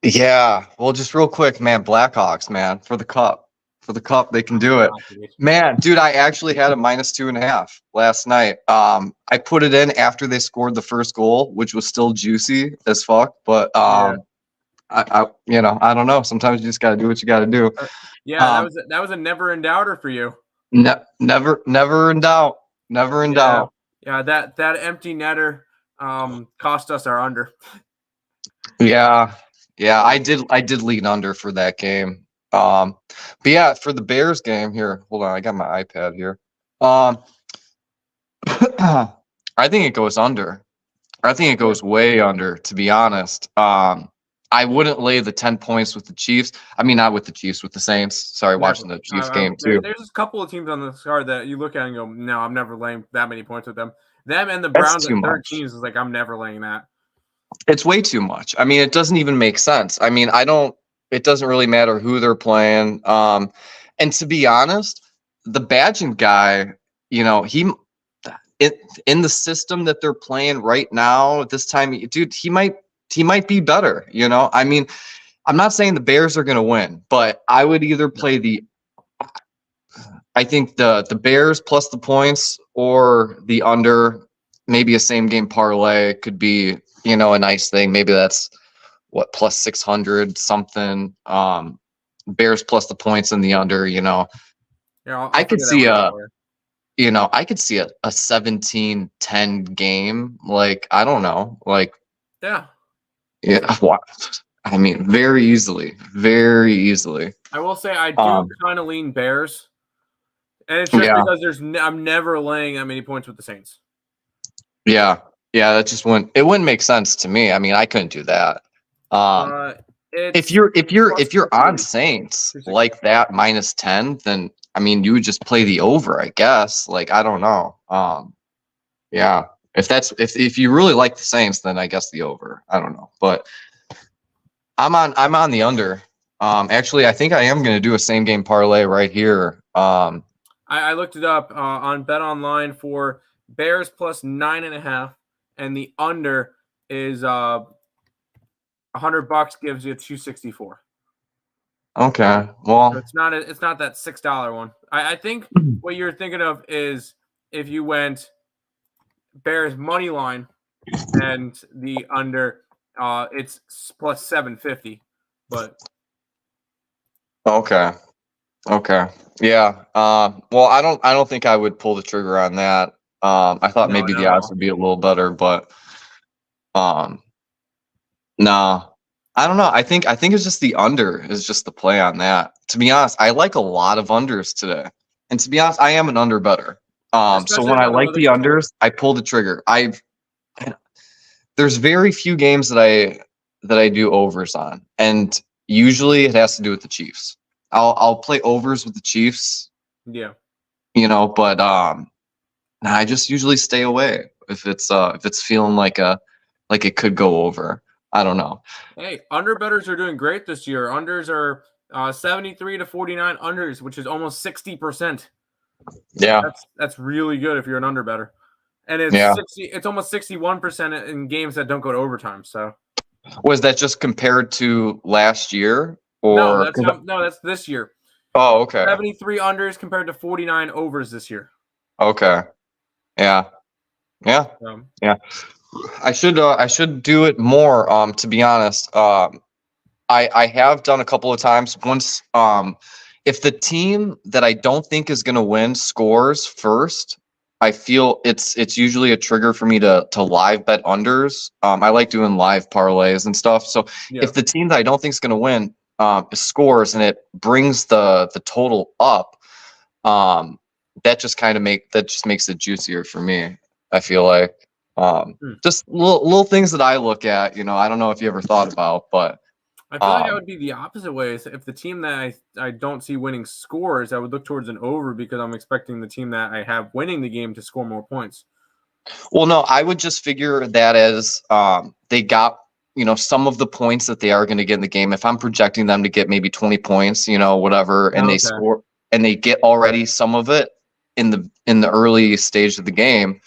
yeah. Well, just real quick, man. Blackhawks, man, for the cup. For the cup, they can do it. Man, dude, I actually had a -2.5 last night. I put it in after they scored the first goal, which was still juicy as fuck. But I don't know. Sometimes you just got to do what you got to do. Yeah, that was a never in doubter for you. Never in doubt. Never in doubt. Yeah, that empty netter cost us our under. Yeah, I did lean under for that game. But yeah, for the Bears game here, hold on, I got my iPad here. I think it goes under. I think it goes way under, to be honest. I wouldn't lay the 10 points with the Chiefs. I mean, not with the Chiefs, with the Saints. Sorry, watching the Chiefs game too. There's a couple of teams on this card that you look at and go, no, I'm never laying that many points with them. Them and the Browns at 13 is like, I'm never laying that. It's way too much. I mean, it doesn't even make sense. I mean, it doesn't really matter who they're playing. And to be honest, the Badgett guy, in the system that they're playing right now, this time, dude, he might be better. I mean, I'm not saying the Bears are going to win, but I would either play I think the Bears plus the points or the under. Maybe a same game parlay could be, a nice thing. Maybe that's what, plus 600 something. Bears plus the points and the under. Yeah, I could see I could see a 17-10 game. Like, I don't know. Like, yeah. I mean, very easily. I will say I do kind of lean Bears, and it's just because I'm never laying that many points with the Saints. Yeah, that just wouldn't make sense to me. I mean, I couldn't do that. If you're on Saints like that -10, then I mean, you would just play the over, I guess. Like, I don't know. Yeah. If you really like the Saints, then I guess the over. I don't know. But I'm on the under. Actually, I think I am going to do a same game parlay right here. I looked it up on Bet Online for Bears plus 9.5, and the under is $100 gives you $264. Okay, well, so it's not that $6 one. I think what you're thinking of is if you went Bears money line, and the under it's plus 750. But Okay. Yeah. Well, I don't think I would pull the trigger on that. I thought maybe the odds would be a little better, but no. I don't know. I think it's just the under is just the play on that. To be honest, I like a lot of unders today. And to be honest, I am an under better. So when I like the unders, I pull the trigger. There's very few games that I do overs on, and usually it has to do with the Chiefs. I'll play overs with the Chiefs. Yeah. But I just usually stay away if it's feeling like it could go over. I don't know. Hey, under bettors are doing great this year. Unders are 73 to 49 unders, which is almost 60%. Yeah, that's really good if you're an under better. And it's it's almost 61% in games that don't go to overtime. So was that just compared to last year, or no, that's this year. Oh, okay. 73 unders compared to 49 overs this year. Okay. Yeah. I should do it more. To be honest, I have done a couple of times. Once, if the team that I don't think is going to win scores first, I feel it's usually a trigger for me to live bet unders. I like doing live parlays and stuff. So if the team that I don't think is going to win scores and it brings the total up, that just makes it juicier for me. I feel like just little things that I look at. I don't know if you ever thought about, but I feel like I would be the opposite way. If the team that I don't see winning scores, I would look towards an over because I'm expecting the team that I have winning the game to score more points. Well, no, I would just figure that as they got some of the points that they are going to get in the game. If I'm projecting them to get maybe 20 points, whatever, and they score and they get already some of it in the early stage of the game,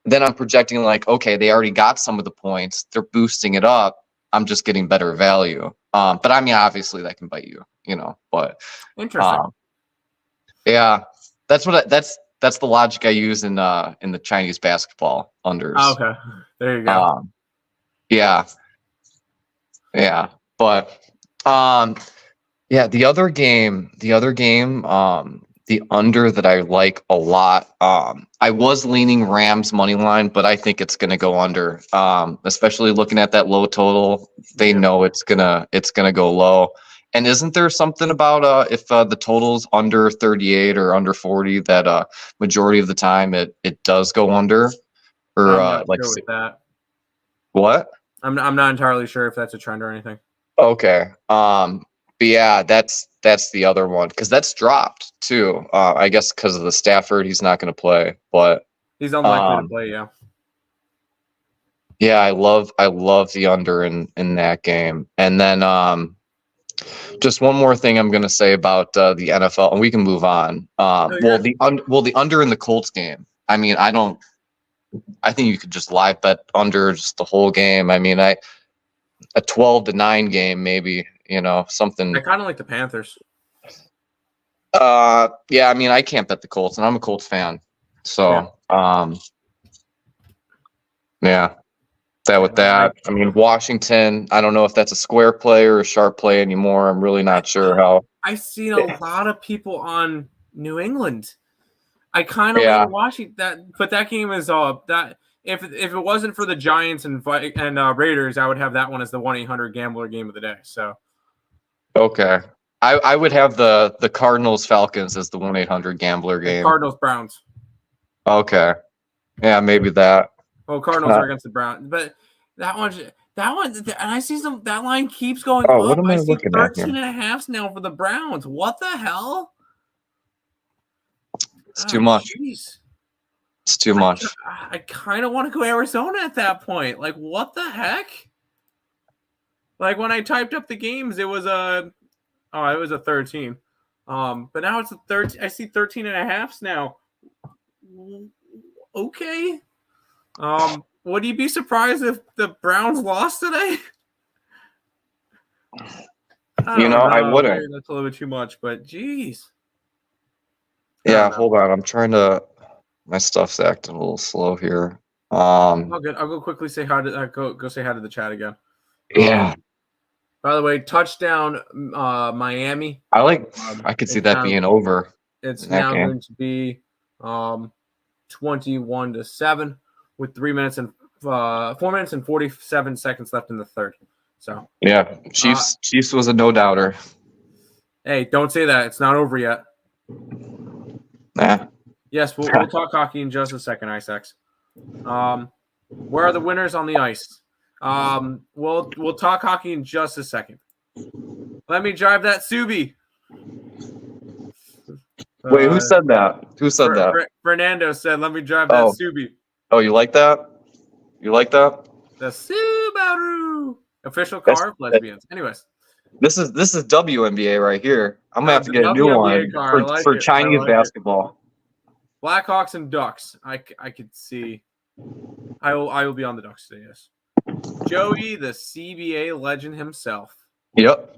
then I'm projecting like, okay, they already got some of the points. They're boosting it up. I'm just getting better value. But I mean, obviously that can bite you, but interesting. Yeah, that's the logic I use in the Chinese basketball unders. Oh, okay. There you go. Yeah. But the other game, the under that I like a lot. I was leaning Rams money line, but I think it's going to go under. Especially looking at that low total, they know it's gonna go low. And isn't there something about if the total's under 38 or under 40 that majority of the time it does go under? Or I'm not sure with that. What? I'm not entirely sure if that's a trend or anything. Okay. But yeah, that's the other one because that's dropped too. I guess because of the Stafford, he's not going to play, but he's unlikely to play. Yeah. Yeah, I love the under in that game. And then just one more thing I'm going to say about the NFL, and we can move on. The under in the Colts game. I mean, I think you could just live bet under just the whole game. I mean, a 12-9 game maybe. Something. I kind of like the Panthers. Yeah, I mean, I can't bet the Colts, and I'm a Colts fan. So, that. I mean, Washington, I don't know if that's a square play or a sharp play anymore. I'm really not sure how. I've seen a lot of people on New England. I kind of like Washington, but that game is that. If it wasn't for the Giants and Raiders, I would have that one as the 1-800 gambler game of the day. So. Okay. I would have the Cardinals Falcons as the 1-800 gambler game. Cardinals Browns. Okay. Yeah, maybe that. Well, Cardinals are against the Browns, but that one, and I see that line keeps going up. What am I see looking 13.5 now for the Browns. What the hell? It's too much. Geez. It's too much. I kind of want to go Arizona at that point. Like, what the heck? Like when I typed up the games, it was a 13. But now it's a 13. I see 13.5 now. Okay. Would you be surprised if the Browns lost today? I wouldn't. That's a little bit too much, but geez. Yeah, hold on. I'm trying to. My stuff's acting a little slow here. Oh, good. I'll go quickly say hi to go say hi to the chat again. Yeah. By the way, touchdown Miami. I could see that being over. It's now going to be 21-7 with 4 minutes and 47 seconds left in the third. So yeah, Chiefs was a no doubter. Hey, don't say that. It's not over yet. Nah. Yes, we'll talk hockey in just a second, Isaacs. Where are the winners on the ice? We'll talk hockey in just a second. Let me drive that Subi. Wait, who said that? Who said that? Fernando said, "Let me drive that Subi." Oh, you like that? You like that? The Subaru official car of lesbians. Anyways, this is WNBA right here. I'm gonna have to get a new one for Chinese basketball. Blackhawks and Ducks. I could see. I will be on the Ducks today. Yes. Joey, the CBA legend himself. Yep.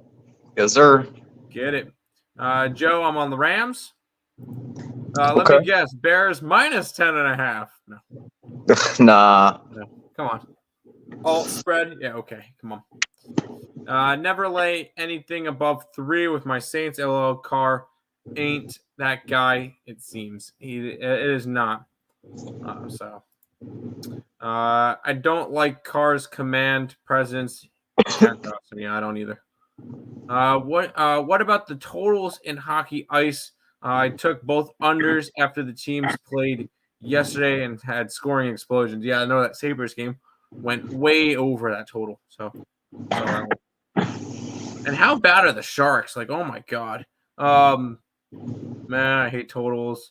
Yes, sir. Get it. Joe, I'm on the Rams. Let me guess. Bears minus 10.5. No. Nah. No. Come on. Alt spread. Yeah. Okay. Come on. Never lay anything above 3 with my Saints. LL Carr ain't that guy. It seems it is not. I don't like Carr's command presence. Yeah, I don't either. What about the totals in hockey ice? I took both unders after the teams played yesterday and had scoring explosions. Yeah, I know that Sabres game went way over that total. So and how bad are the Sharks? Like, oh my god. Man, I hate totals.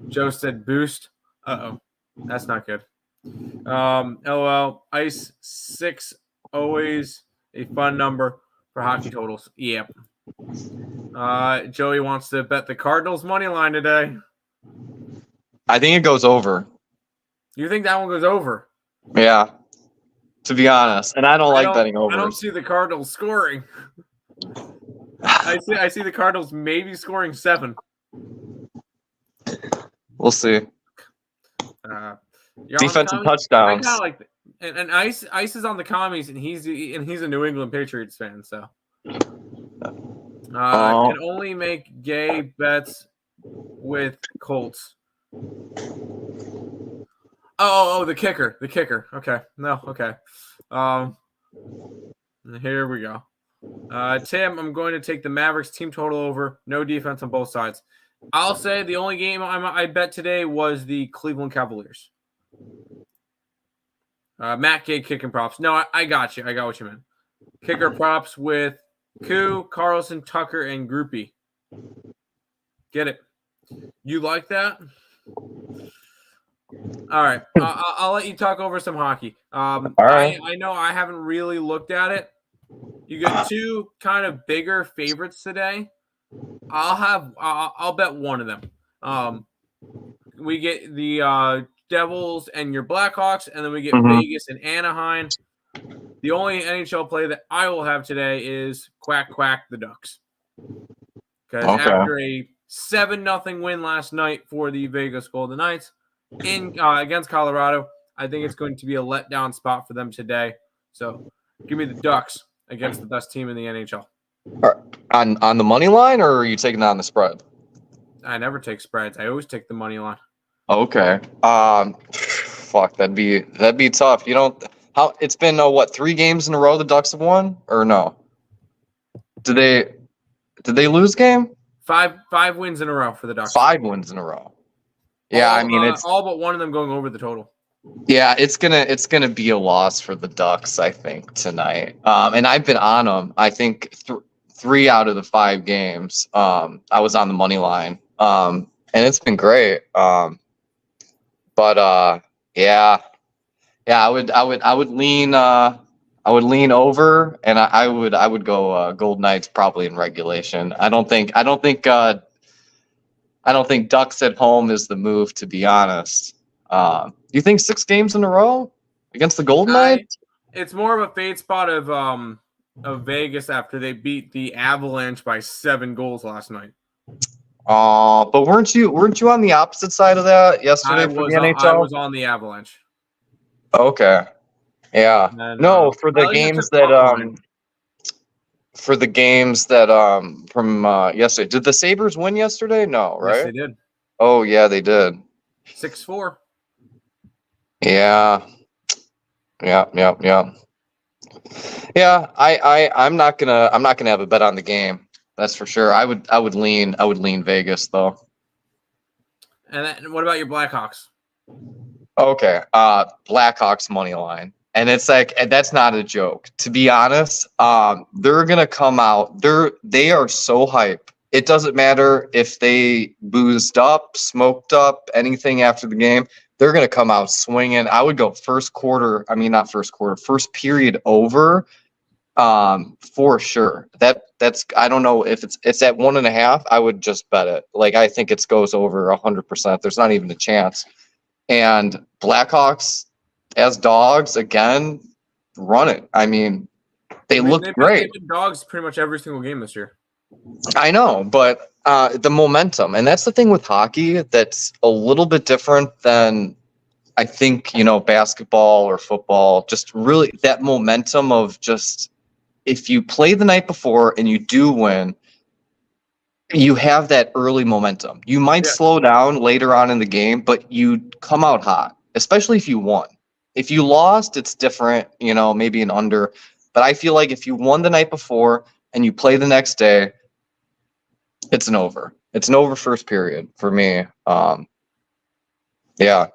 Joe said boost. Uh-oh. That's not good. LOL. Ice 6 always a fun number for hockey totals. Yep. Joey wants to bet the Cardinals money line today. I think it goes over. You think that one goes over? Yeah. To be honest, and I don't like betting over. I don't see the Cardinals scoring. I see the Cardinals maybe scoring 7. We'll see. Defense and touchdowns. I kind of like it. And Ice is on the commies, and he's a New England Patriots fan, so can only make gay bets with Colts. Oh, the kicker. Okay, no, okay. Here we go. Tim, I'm going to take the Mavericks team total over. No defense on both sides. I'll say the only game I bet today was the Cleveland Cavaliers. Matt Gay kicking props. No, I got you. I got what you meant. Kicker props with Koo, Carlson, Tucker, and Groupie. Get it? You like that? All right. I'll let you talk over some hockey. All right. I know I haven't really looked at it. You got 2 kind of bigger favorites today. I'll bet one of them. We get the Devils and your Blackhawks, and then we get Vegas and Anaheim. The only NHL play that I will have today is quack the Ducks. Because after a 7-0 win last night for the Vegas Golden Knights against Colorado, I think it's going to be a letdown spot for them today. So give me the Ducks against the best team in the NHL. On the money line, or are you taking that on the spread? I never take spreads. I always take the money line. Okay. Fuck, that'd be tough. You don't. How it's been 3 games in a row the Ducks have won, or no? Did they lose game? 5 wins in a row for the Ducks. 5 wins in a row. Yeah, it's all but one of them going over the total. Yeah, it's gonna be a loss for the Ducks, I think, tonight. And I've been on them. I think 3 out of the 5 games. I was on the money line. And it's been great. Yeah, I would lean over, and I would go Gold Knights probably in regulation. I don't think Ducks at home is the move, to be honest. You think 6 games in a row against the Golden Knights? It's more of a fade spot of Vegas after they beat the Avalanche by 7 goals last night. But weren't you on the opposite side of that yesterday for the NHL? I was on the Avalanche. Okay. Yeah. And, No, for the Parleys games took puck line. from yesterday. Did the Sabres win yesterday? No, Yes, right? they did. Oh yeah, they did. 6-4. Yeah. Yeah. Yeah, I'm not gonna have a bet on the game. That's for sure. I would lean Vegas though. And then, what about your Blackhawks? Okay. Blackhawks money line. And it's like, and that's not a joke. To be honest, they're gonna come out. They are so hype. It doesn't matter if they boozed up, smoked up, anything after the game. They're gonna come out swinging. I would go first quarter. I mean, not first quarter. First period over. For sure. That's I don't know if it's at 1.5. I would just bet it. Like I think it goes over 100%. There's not even a chance. And Blackhawks as dogs again, run it. I mean, they looked great. They've been dogs pretty much every single game this year. I know, but the momentum, and that's the thing with hockey that's a little bit different than I think, basketball or football. Just really that momentum of just if you play the night before and you do win, you have that early momentum. You might slow down later on in the game, but you come out hot, especially if you won. If you lost, it's different, maybe an under. But I feel like if you won the night before and you play the next day, it's an over. It's an over first period for me. Yeah.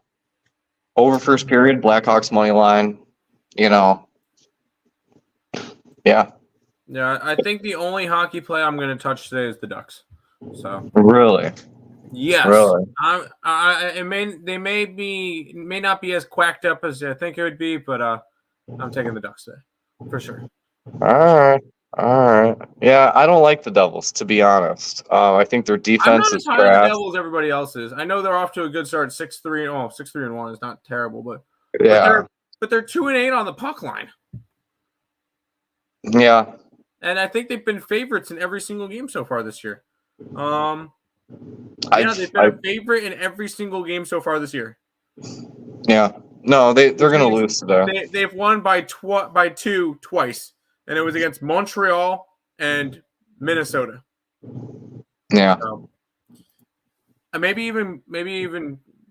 Over first period, Blackhawks money line, Yeah. Yeah, I think the only hockey play I'm going to touch today is the Ducks. So really, yes, really, they may not be as quacked up as I think it would be, but I'm taking the Ducks today for sure. All right. Yeah, I don't like the Devils, to be honest. I think their defense is I'm not as high on the trash. Devils as everybody else is. I know they're off to a good start, 6-3. 6-3-1 is not terrible, but Yeah, but they're 2-8 on the puck line. yeah. And I think they've been favorites in every single game so far this year. They've been a favorite in every single game so far this year. Yeah. No, they're going to lose today. They've won by 2 twice, and it was against Montreal and Minnesota. Yeah. So, maybe even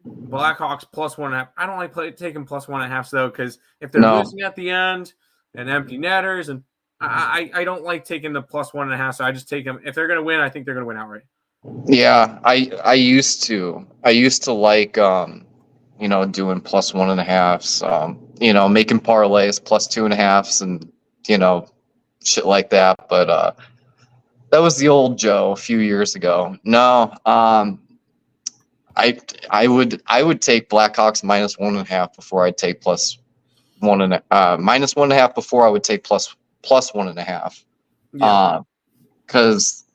Blackhawks plus 1.5. I don't like taking plus 1.5 though, because if they're losing at the end and empty netters, and I don't like taking the plus 1.5. So I just take them. If they're going to win, I think they're going to win outright. Yeah, I used to like doing plus 1.5s, making parlays plus 2.5s and shit like that. But that was the old Joe a few years ago. No, I would take Blackhawks minus 1.5 before I'd take plus 1.5 minus 1.5 before I would take plus 1.5. Yeah. Because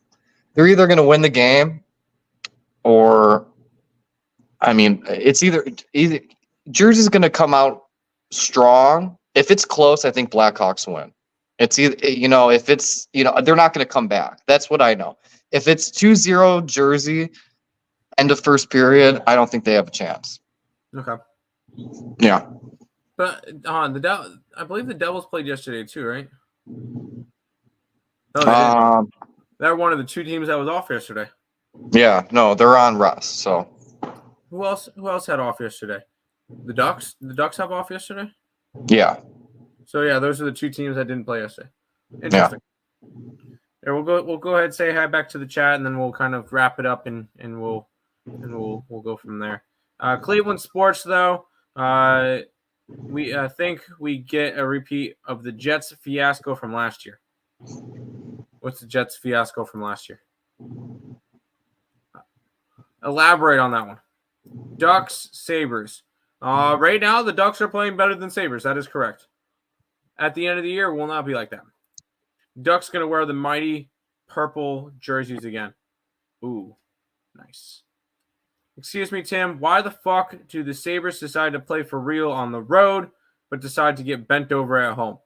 they're either going to win the game or, I mean, it's either Jersey's going to come out strong. If it's close, I think Blackhawks win. It's either, if it's, they're not going to come back. That's what I know. If it's 2-0 Jersey, end of first period, I don't think they have a chance. Okay. Yeah. But I believe the Devils played yesterday too, right? No, they're one of the 2 teams that was off yesterday. Yeah, no, they're on rest. So who else had off yesterday? The Ducks. The Ducks have off yesterday. Yeah. So yeah, those are the 2 teams that didn't play yesterday. Interesting. Yeah, we'll go ahead and say hi back to the chat, and then we'll kind of wrap it up and we'll go from there. Cleveland sports though. We think we get a repeat of the Jets fiasco from last year. What's the Jets fiasco from last year? Elaborate on that one. Ducks, Sabres. Right now, the Ducks are playing better than Sabres. That is correct. At the end of the year, will not be like that. Ducks going to wear the mighty purple jerseys again. Ooh, nice. Excuse me, Tim. Why the fuck do the Sabres decide to play for real on the road, but decide to get bent over at home?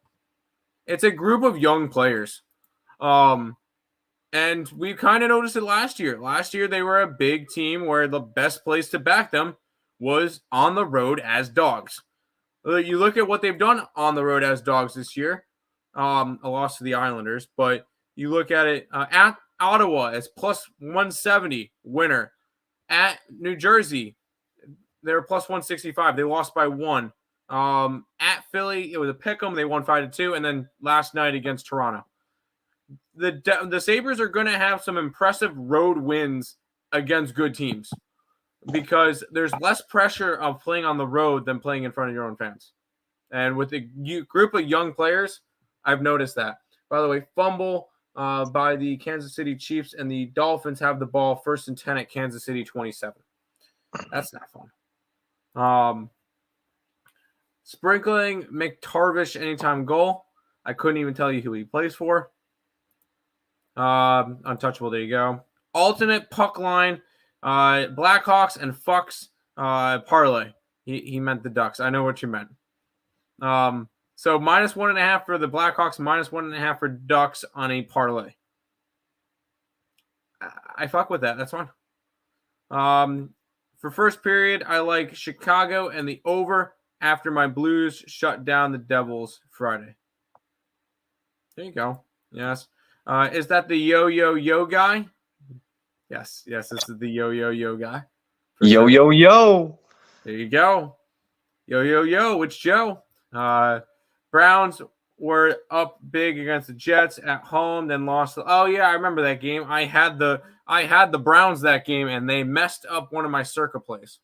It's a group of young players. And we kind of noticed it last year. Last year, they were a big team where the best place to back them was on the road as dogs. You look at what they've done on the road as dogs this year. A loss to the Islanders, but you look at it at Ottawa as plus 170 winner. At New Jersey, they're plus 165. They lost by 1. At Philly, it was a pick 'em. They won 5-2, and then last night against Toronto. The Sabres are going to have some impressive road wins against good teams because there's less pressure of playing on the road than playing in front of your own fans. And with a group of young players, I've noticed that. By the way, fumble by the Kansas City Chiefs, and the Dolphins have the ball 1st and 10 at Kansas City 27. That's not fun. Sprinkling McTarvish anytime goal. I couldn't even tell you who he plays for. Untouchable, there you go. Alternate puck line. Blackhawks and fucks parlay. He meant the Ducks. I know what you meant. So minus 1.5 for the Blackhawks, minus 1.5 for Ducks on a parlay. I fuck with that. That's fine. For first period, I like Chicago and the over after my Blues shut down the Devils Friday. There you go. Yes. Is that the yo guy? Yes, this is the yo guy. Yo. There you go. Yo, it's Joe. Browns were up big against the Jets at home, then lost. Oh yeah, I remember that game. I had the Browns that game, and they messed up one of my circa plays.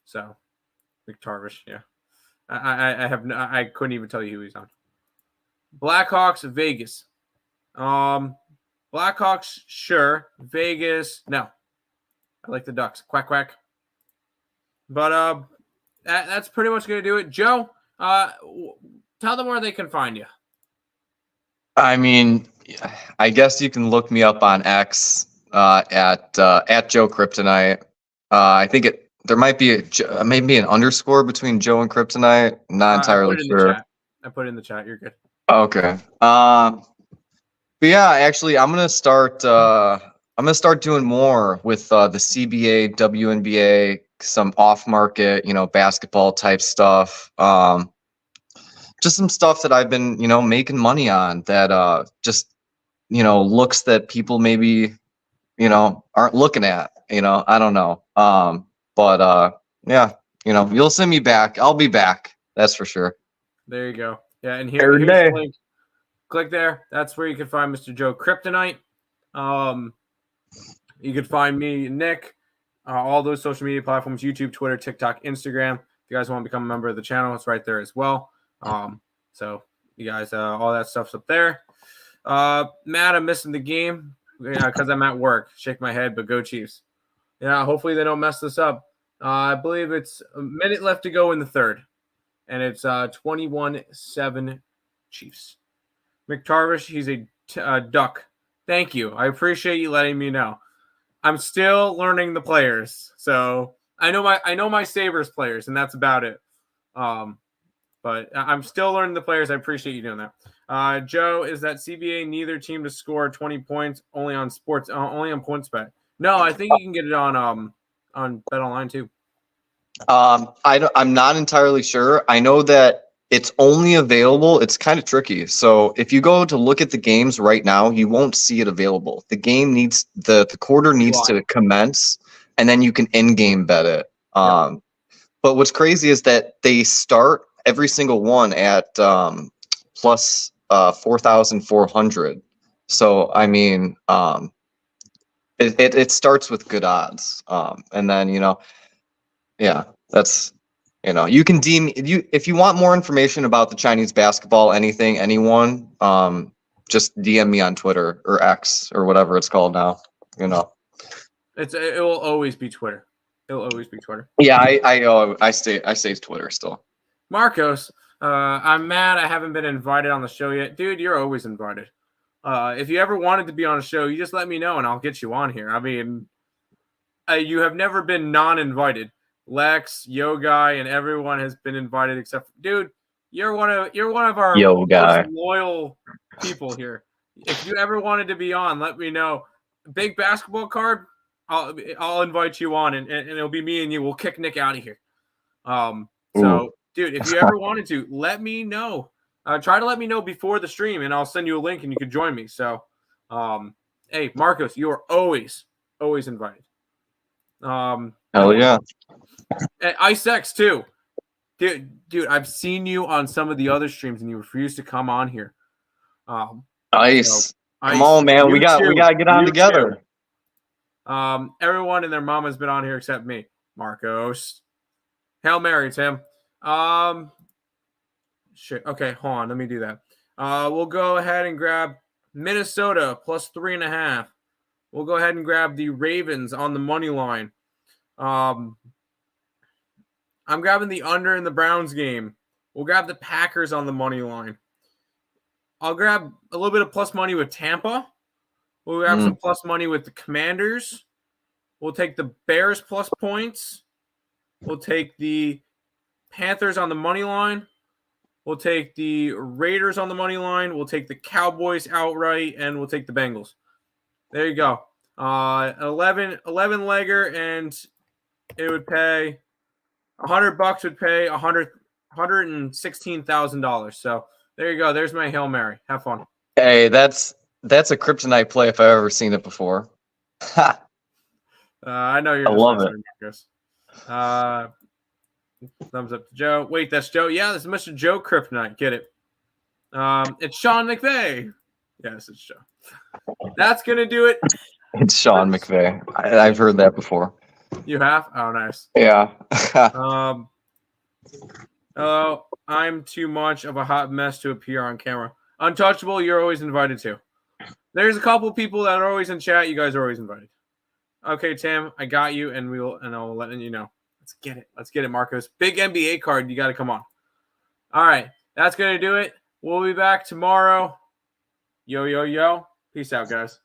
So, McTarvish, yeah. I couldn't even tell you who he's on. Blackhawks, Vegas. Blackhawks, sure. Vegas, no. I like the Ducks. Quack, quack. But that's pretty much going to do it. Joe, tell them where they can find you. I mean, I guess you can look me up on X at Joe Kryptonite. I think there might be maybe an underscore between Joe and Kryptonite. Not entirely sure. I put it in the chat. You're good. Okay. But yeah, actually, I'm gonna start doing more with the CBA, WNBA, some off-market, basketball type stuff. Just some stuff that I've been, making money on that just, looks that people maybe, aren't looking at. I don't know. But yeah, you'll send me back. I'll be back. That's for sure. There you go. Yeah, and here's the link. Click there. That's where you can find Mr. Joe Kryptonite. You can find me, Nick, all those social media platforms, YouTube, Twitter, TikTok, Instagram. If you guys want to become a member of the channel, it's right there as well. So you guys, all that stuff's up there. Matt, I'm missing the game because I'm at work. Shake my head, but go Chiefs. Yeah, hopefully they don't mess this up. I believe it's a minute left to go in the third, and it's 21-7 Chiefs. McTarvish, he's a Duck. Thank you. I appreciate you letting me know. I'm still learning the players, so I know my Sabres players, and that's about it. But I'm still learning the players. I appreciate you doing that. Joe, is that CBA neither team to score 20 points only on sports, only on PointsBet? No, I think you can get it on BetOnline too. I'm not entirely sure. I know that it's only available. It's kind of tricky. So if you go to look at the games right now, you won't see it available. The game needs the quarter needs to commence, and then you can in-game bet it. But what's crazy is that they start every single one at plus 4,400. So I mean, it starts with good odds, and then yeah, that's. You can if you want more information about the Chinese basketball, anyone, just DM me on Twitter or X or whatever it's called now. It will always be Twitter. It'll always be Twitter. Yeah, I say Twitter still. Marcos, I'm mad I haven't been invited on the show yet. Dude, you're always invited. If you ever wanted to be on a show, you just let me know and I'll get you on here. I mean, you have never been non-invited. Lex, Yo Guy, and everyone has been invited except dude, you're one of our most loyal people here. If you ever wanted to be on, let me know. Big basketball card, I'll invite you on and it'll be me and you. We'll kick Nick out of here. So, dude, if you ever wanted to, let me know. Try to let me know before the stream, and I'll send you a link, and you can join me. So, hey, Marcos, you are always invited. Hell yeah. Ice X too. Dude, I've seen you on some of the other streams, and you refuse to come on here. Ice. Come on, man. We got to get on together. Everyone and their mom has been on here except me. Marcos. Hail Mary, Tim. Shit. Okay, hold on. Let me do that. We'll go ahead and grab Minnesota plus 3.5. We'll go ahead and grab the Ravens on the money line. I'm grabbing the under in the Browns game. We'll grab the Packers on the money line. I'll grab a little bit of plus money with Tampa. We'll grab some plus money with the Commanders. We'll take the Bears plus points. We'll take the Panthers on the money line. We'll take the Raiders on the money line. We'll take the Cowboys outright, and we'll take the Bengals. There you go. 11 legger, and it would pay $100 would pay $116,000. So there you go. There's my Hail Mary. Have fun. Hey, that's a kryptonite play if I've ever seen it before. I know you're. I love it. Thumbs up to Joe. Wait, that's Joe. Yeah, this is Mr. Joe Kryptonite. Get it? It's Sean McVay. Yes, it's Joe. That's gonna do it. It's Sean McVay. I've heard that before. You have? Oh, nice. Yeah. I'm too much of a hot mess to appear on camera. Untouchable, you're always invited to. There's a couple people that are always in chat. You guys are always invited. Okay, Tim, I got you, and I'll let you know. Let's get it, Marcos. Big NBA card. You got to come on. All right, that's gonna do it. We'll be back tomorrow. Yo. Peace out, guys.